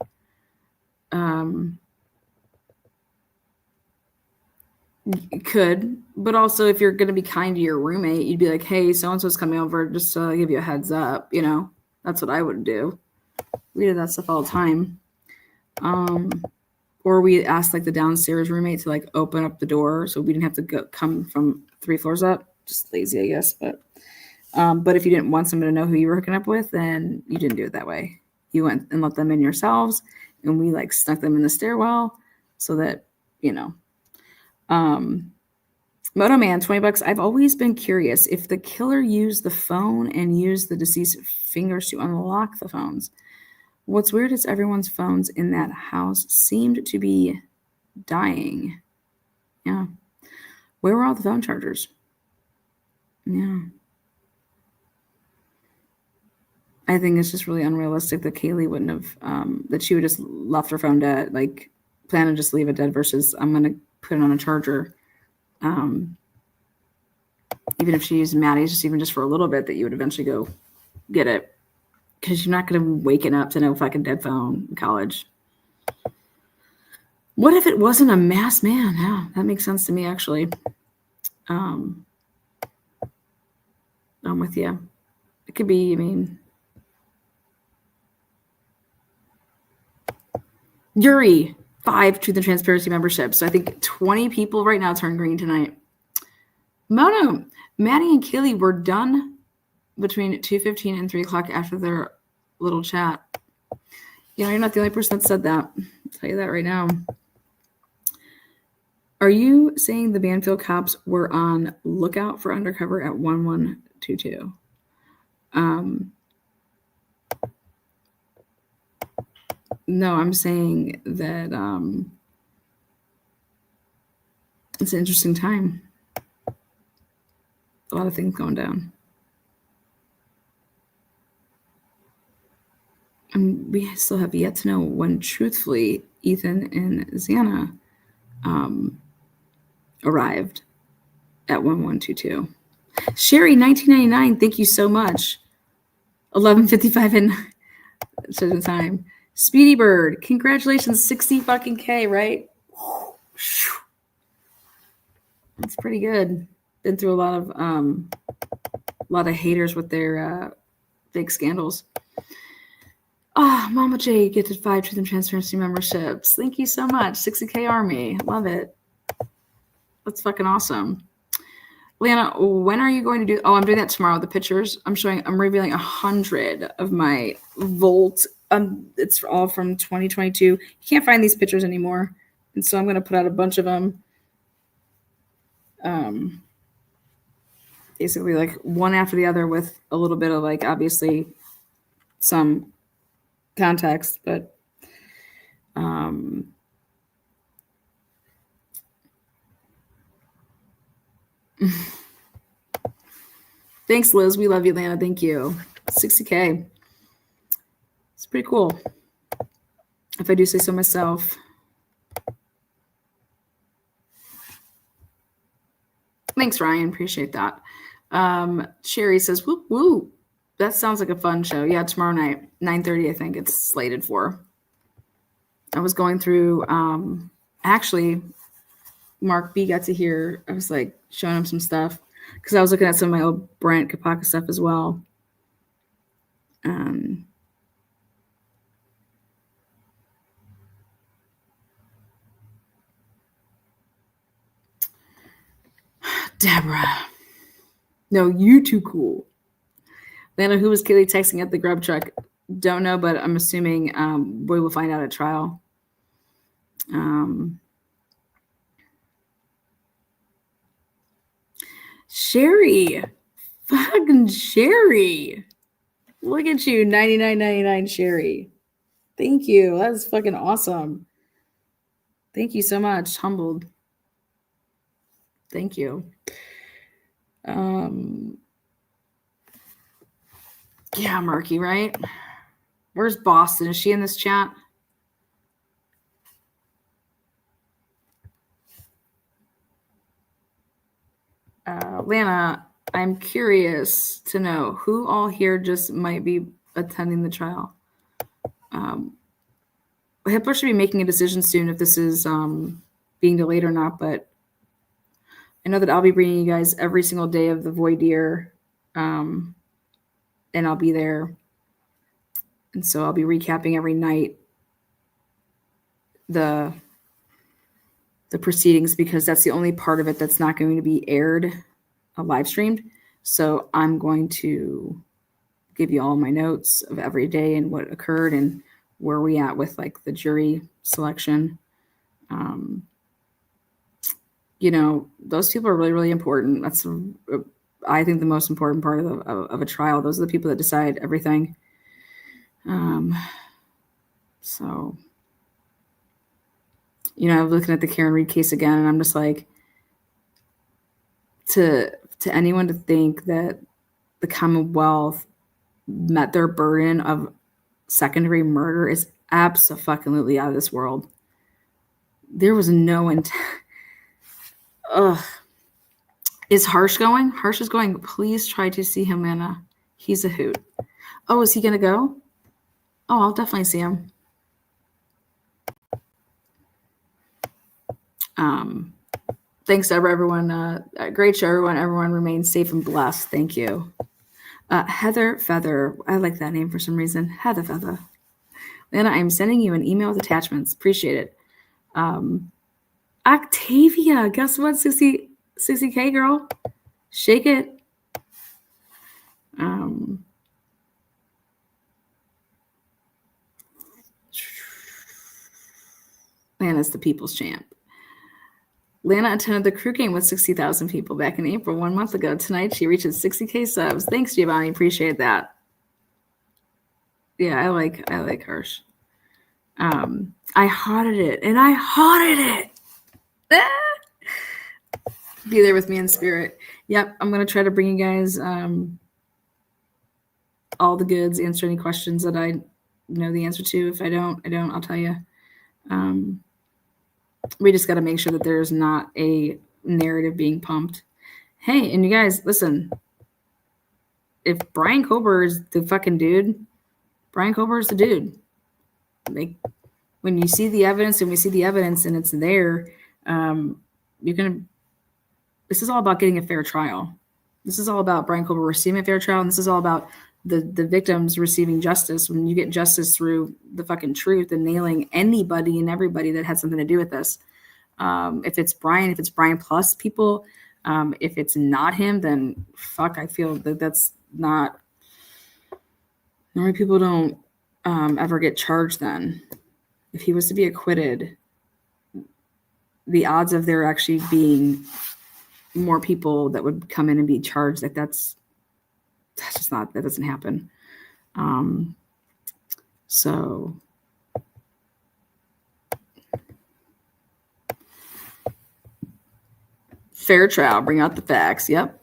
A: Could, but also if you're going to be kind to your roommate, you'd be like, hey, so-and-so's coming over just to give you a heads up. You know, that's what I would do. We do that stuff all the time. Or we asked like the downstairs roommate to like open up the door so we didn't have to come from 3 floors up. Just lazy, I guess. But if you didn't want someone to know who you were hooking up with, then you didn't do it that way. You went and let them in yourselves, and we like stuck them in the stairwell so that, you know. Moto Man, $20. I've always been curious if the killer used the phone and used the deceased fingers to unlock the phones. What's weird is everyone's phones in that house seemed to be dying. Yeah. Where were all the phone chargers? Yeah. I think it's just really unrealistic that Kaylee wouldn't have, that she would just left her phone dead, like plan to just leave it dead versus I'm going to put it on a charger. Even if she used Maddie's, just for a little bit, that you would eventually go get it. Because you're not going to be waking up to no fucking dead phone in college. What if it wasn't a masked man? Yeah, that makes sense to me, actually. I'm with you. It could be, Yuri, 5 Truth and Transparency memberships. So I think 20 people right now turn green tonight. Mono, Maddie and Kaylee were done between 2:15 and 3 o'clock after their little chat. You're not the only person that said that. I'll tell you that right now. Are you saying the Banfield cops were on lookout for undercover at 1122? No, I'm saying that it's an interesting time. A lot of things going down. And we still have yet to know when, truthfully, Ethan and Xana arrived at 1122. Sherry, 1999, thank you so much. 11:55 in certain time. Speedy Bird, congratulations, 60 fucking K, right? That's pretty good. Been through a lot of haters with their big scandals. Mama J gifted 5 Truth and Transparency memberships. Thank you so much. 60K Army. Love it. That's fucking awesome. Lana, when are you going to do? Oh, I'm doing that tomorrow. The pictures. I'm revealing 100 of my Volt. It's all from 2022. You can't find these pictures anymore. And so I'm going to put out a bunch of them. Basically like one after the other with a little bit of like, obviously some context, but thanks, Liz. We love you, Lana. Thank you. 60K. It's pretty cool. If I do say so myself. Thanks, Ryan. Appreciate that. Sherry says, whoop, whoop. That sounds like a fun show. Yeah, tomorrow night, 9:30, I think it's slated for. I was going through, actually, Mark B got to hear, I was like showing him some stuff because I was looking at some of my old Bryant Kapaka stuff as well. Deborah. No, you too cool. Lana, who was Kaylee texting at the grub truck? Don't know, but I'm assuming we will find out at trial. Sherry. Fucking Sherry. Look at you, 99.99 Sherry. Thank you. That's fucking awesome. Thank you so much. Humbled. Thank you. Yeah, Marky, right? Where's Boston? Is she in this chat? Lana, I'm curious to know who all here just might be attending the trial. HIPAA should be making a decision soon if this is being delayed or not, but I know that I'll be bringing you guys every single day of the voir dire, and I'll be there. And so I'll be recapping every night the proceedings because that's the only part of it that's not going to be aired, live streamed. So I'm going to give you all my notes of every day and what occurred and where we at with like the jury selection. You know, those people are really, really important. That's, I think, the most important part of a trial. Those are the people that decide everything. So, you know, I'm looking at the Karen Reed case again, and I'm just like, to anyone to think that the Commonwealth met their burden of secondary murder is absolutely out of this world. There was no intent. Ugh. Is Harsh going? Harsh is going. Please try to see him, Anna. He's a hoot. Oh, is he going to go? Oh, I'll definitely see him. Thanks, Deborah, everyone. Great show, everyone. Everyone remains safe and blessed. Thank you. Heather Feather. I like that name for some reason. Heather Feather. Lana, I'm sending you an email with attachments. Appreciate it. Octavia. Guess what? 60K, girl. Shake it. Lana's the people's champ. Lana attended the crew game with 60,000 people back in April 1 month ago. Tonight, she reaches 60K subs. Thanks, Giovanni. Appreciate that. Yeah, I like Hirsch. I haunted it, and I haunted it. Be there with me in spirit. Yep, I'm going to try to bring you guys all the goods, answer any questions that I know the answer to. If I don't, I'll tell you. We just got to make sure that there's not a narrative being pumped. Hey, and you guys, listen. If Brian Kober is the fucking dude, Brian Kober is the dude. Like, when you see the evidence and we see the evidence and it's there, this is all about getting a fair trial. This is all about Brian Kober receiving a fair trial, and this is all about the victims receiving justice. When you get justice through the fucking truth and nailing anybody and everybody that had something to do with this. If it's Brian plus people, if it's not him, then fuck, I feel that that's not. Normally people don't ever get charged then. If he was to be acquitted, the odds of there actually being more people that would come in and be charged, like that doesn't happen. So fair trial, bring out the facts. Yep.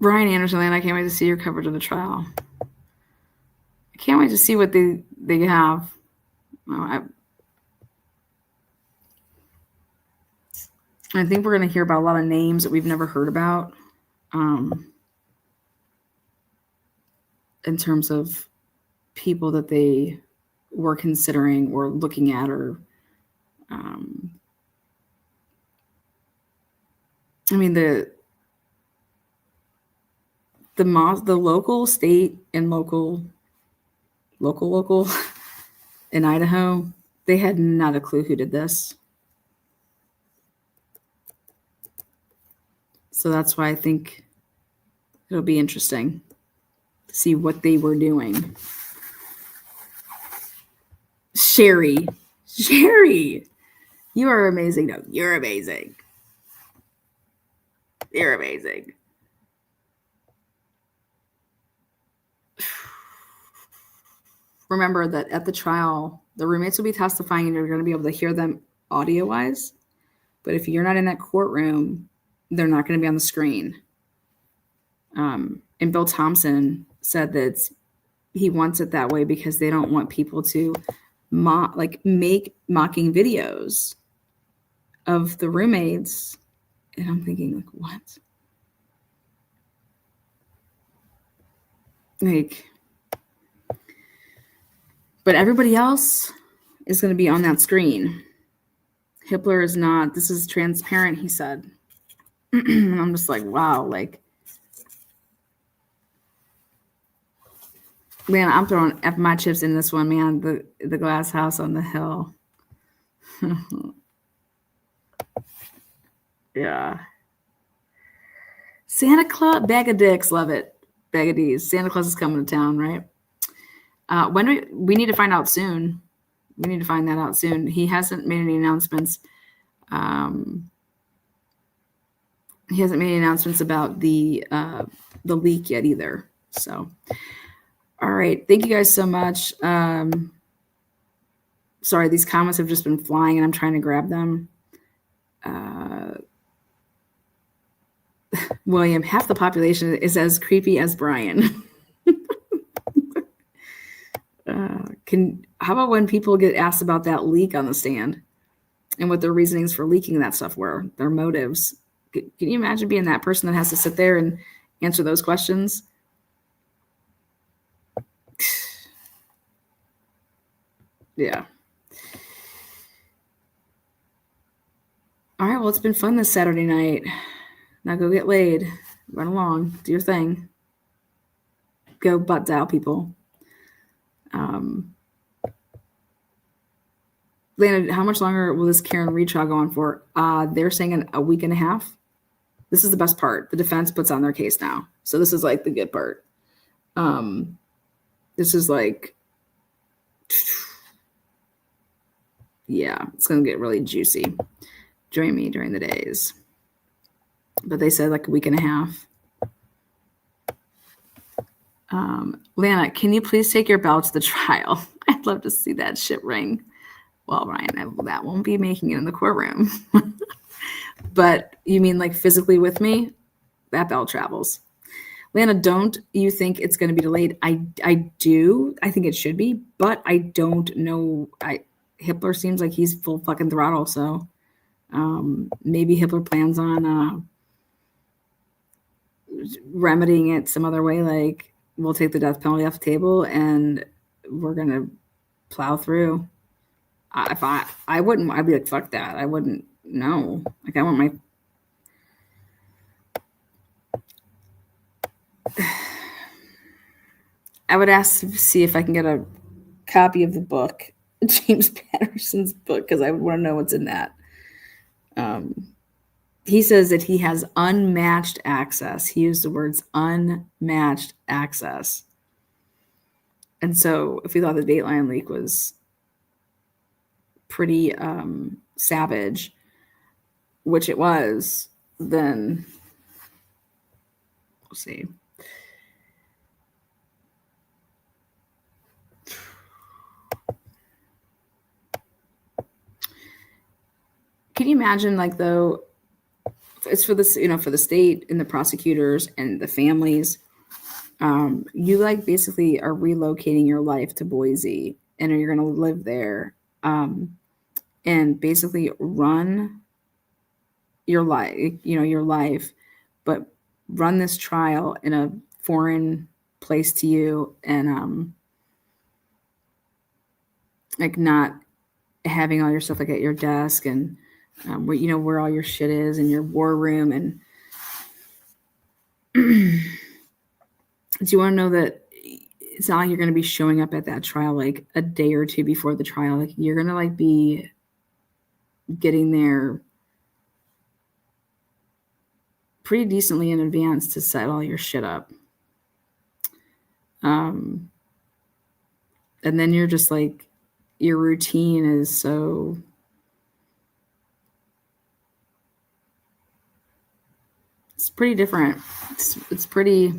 A: Brian Anderson, I can't wait to see your coverage of the trial. I can't wait to see what they have. I think we're going to hear about a lot of names that we've never heard about. in terms of people that they were considering or looking at, or I mean the local, state, and local in Idaho, they had not a clue who did this. So that's why I think it'll be interesting to see what they were doing. Sherry, you are amazing. No, you're amazing. You're amazing. Remember that at the trial, the roommates will be testifying and you're going to be able to hear them audio-wise. But if you're not in that courtroom, they're not going to be on the screen. And Bill Thompson said that he wants it that way because they don't want people to make mocking videos of the roommates. And I'm thinking, like, what? Like, but everybody else is going to be on that screen. Hitler is not. This is transparent, he said. And I'm just like, wow. Like, man, I'm throwing my chips in this one, man. The glass house on the hill. Yeah. Santa Claus, bag of dicks, love it. Bag of D's. Santa Claus is coming to town, right? When we need to find out soon. We need to find that out soon. He hasn't made any announcements. He hasn't made any announcements about the leak yet either. So, all right. Thank you guys so much. Sorry, these comments have just been flying and I'm trying to grab them. William, half the population is as creepy as Brian. How about when people get asked about that leak on the stand and what their reasonings for leaking that stuff were, their motives? Can you imagine being that person that has to sit there and answer those questions? Yeah. All right. Well, it's been fun this Saturday night. Now go get laid. Run along. Do your thing. Go butt dial people. Lana, how much longer will this Karen Reed trial go on for? They're saying a week and a half. This is the best part. The defense puts on their case now. So this is like the good part. This is like, yeah, it's going to get really juicy. Join me during the days. But they said like a week and a half. Lana, can you please take your bell to the trial? I'd love to see that shit ring. Well, Ryan, that won't be making it in the courtroom. But you mean like physically with me? That bell travels. Lana, don't you think it's going to be delayed? I do. I think it should be, but I don't know. Hitler seems like he's full fucking throttle, so maybe Hitler plans on remedying it some other way, like we'll take the death penalty off the table and we're going to plow through. If I wouldn't, I'd be like, fuck that. I wouldn't know. Like, I want my, I would ask to see if I can get a copy of the book, James Patterson's book, because I would want to know what's in that. He says that he has unmatched access. He used the words unmatched access. And so if we thought the Dateline leak was pretty savage, which it was, then we'll see. Can you imagine, like, though, it's for this, for the state and the prosecutors and the families. You like basically are relocating your life to Boise and you're going to live there and basically run your life, your life, but run this trial in a foreign place to you, and like not having all your stuff like at your desk, and where you know where all your shit is in your war room. And do you want to know that it's not like you're going to be showing up at that trial like a day or two before the trial? Like you're going to like be getting there pretty decently in advance to set all your shit up. And then you're just like, your routine is so it's pretty different. It's pretty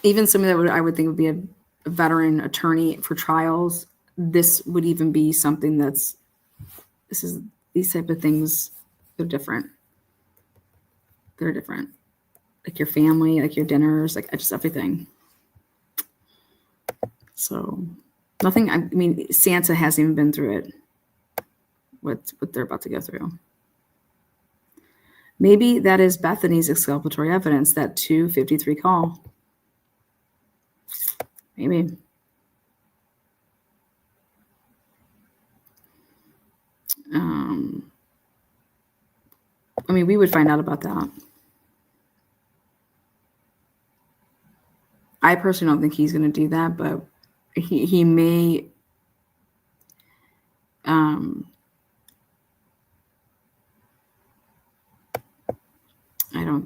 A: even somebody that I would think would be a veteran attorney for trials, this would even be something these type of things, they're different. They're different. Like your family, like your dinners, like just everything. So nothing, I mean, Santa hasn't even been through it. What they're about to go through. Maybe that is Bethany's exculpatory evidence, that 253 call. Maybe. I mean, we would find out about that. I personally don't think he's going to do that, but he may.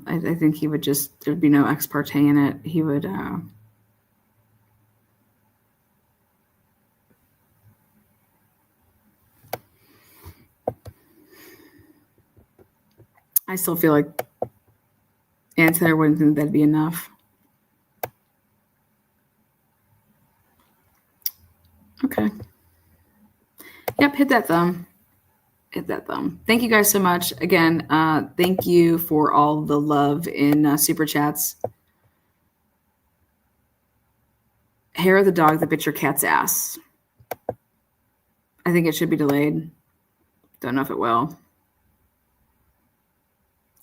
A: I think he would just, there'd be no ex parte in it. He would. I still feel like Anthony wouldn't think that'd be enough. Okay. Yep, hit that thumb. Hit that thumb. Thank you guys so much. Again, thank you for all the love in super chats. Hair of the dog that bit your cat's ass. I think it should be delayed. Don't know if it will.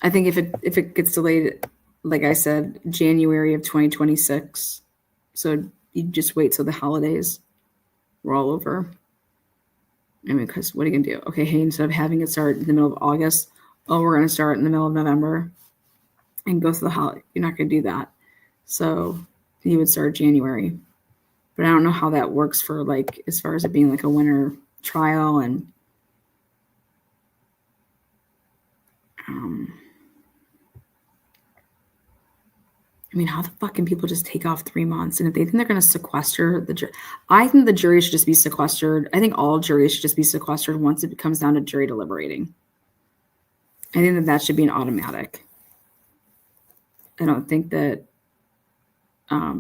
A: I think if it gets delayed, like I said, January of 2026. So you just wait till the holidays were all over. I mean, because what are you going to do? Okay, hey, instead of having it start in the middle of August, we're going to start in the middle of November and go through the holiday. You're not going to do that. So you would start January. But I don't know how that works for, like, as far as it being like a winter trial. And I mean, how the fuck can people just take off 3 months? And if they think they're going to sequester the jury, I think the jury should just be sequestered. I think all juries should just be sequestered once it comes down to jury deliberating. I think that should be an automatic. I don't think that, I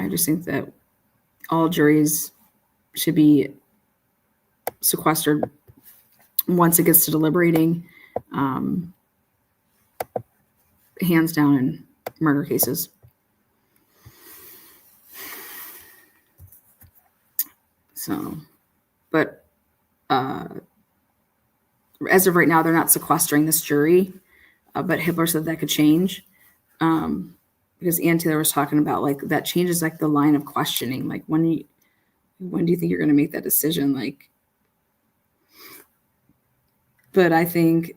A: just think that all juries should be sequestered once it gets to deliberating. Hands down in murder cases. So, but as of right now, they're not sequestering this jury, but Hitler said that could change because Ann Taylor was talking about like that changes like the line of questioning. Like when do you think you're going to make that decision? Like, but I think.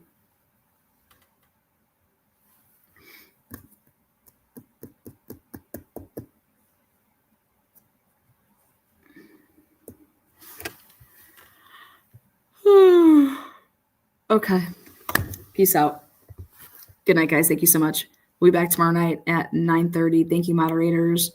A: Okay. Peace out. Good night, guys. Thank you so much. We'll be back tomorrow night at 9:30. Thank you, moderators.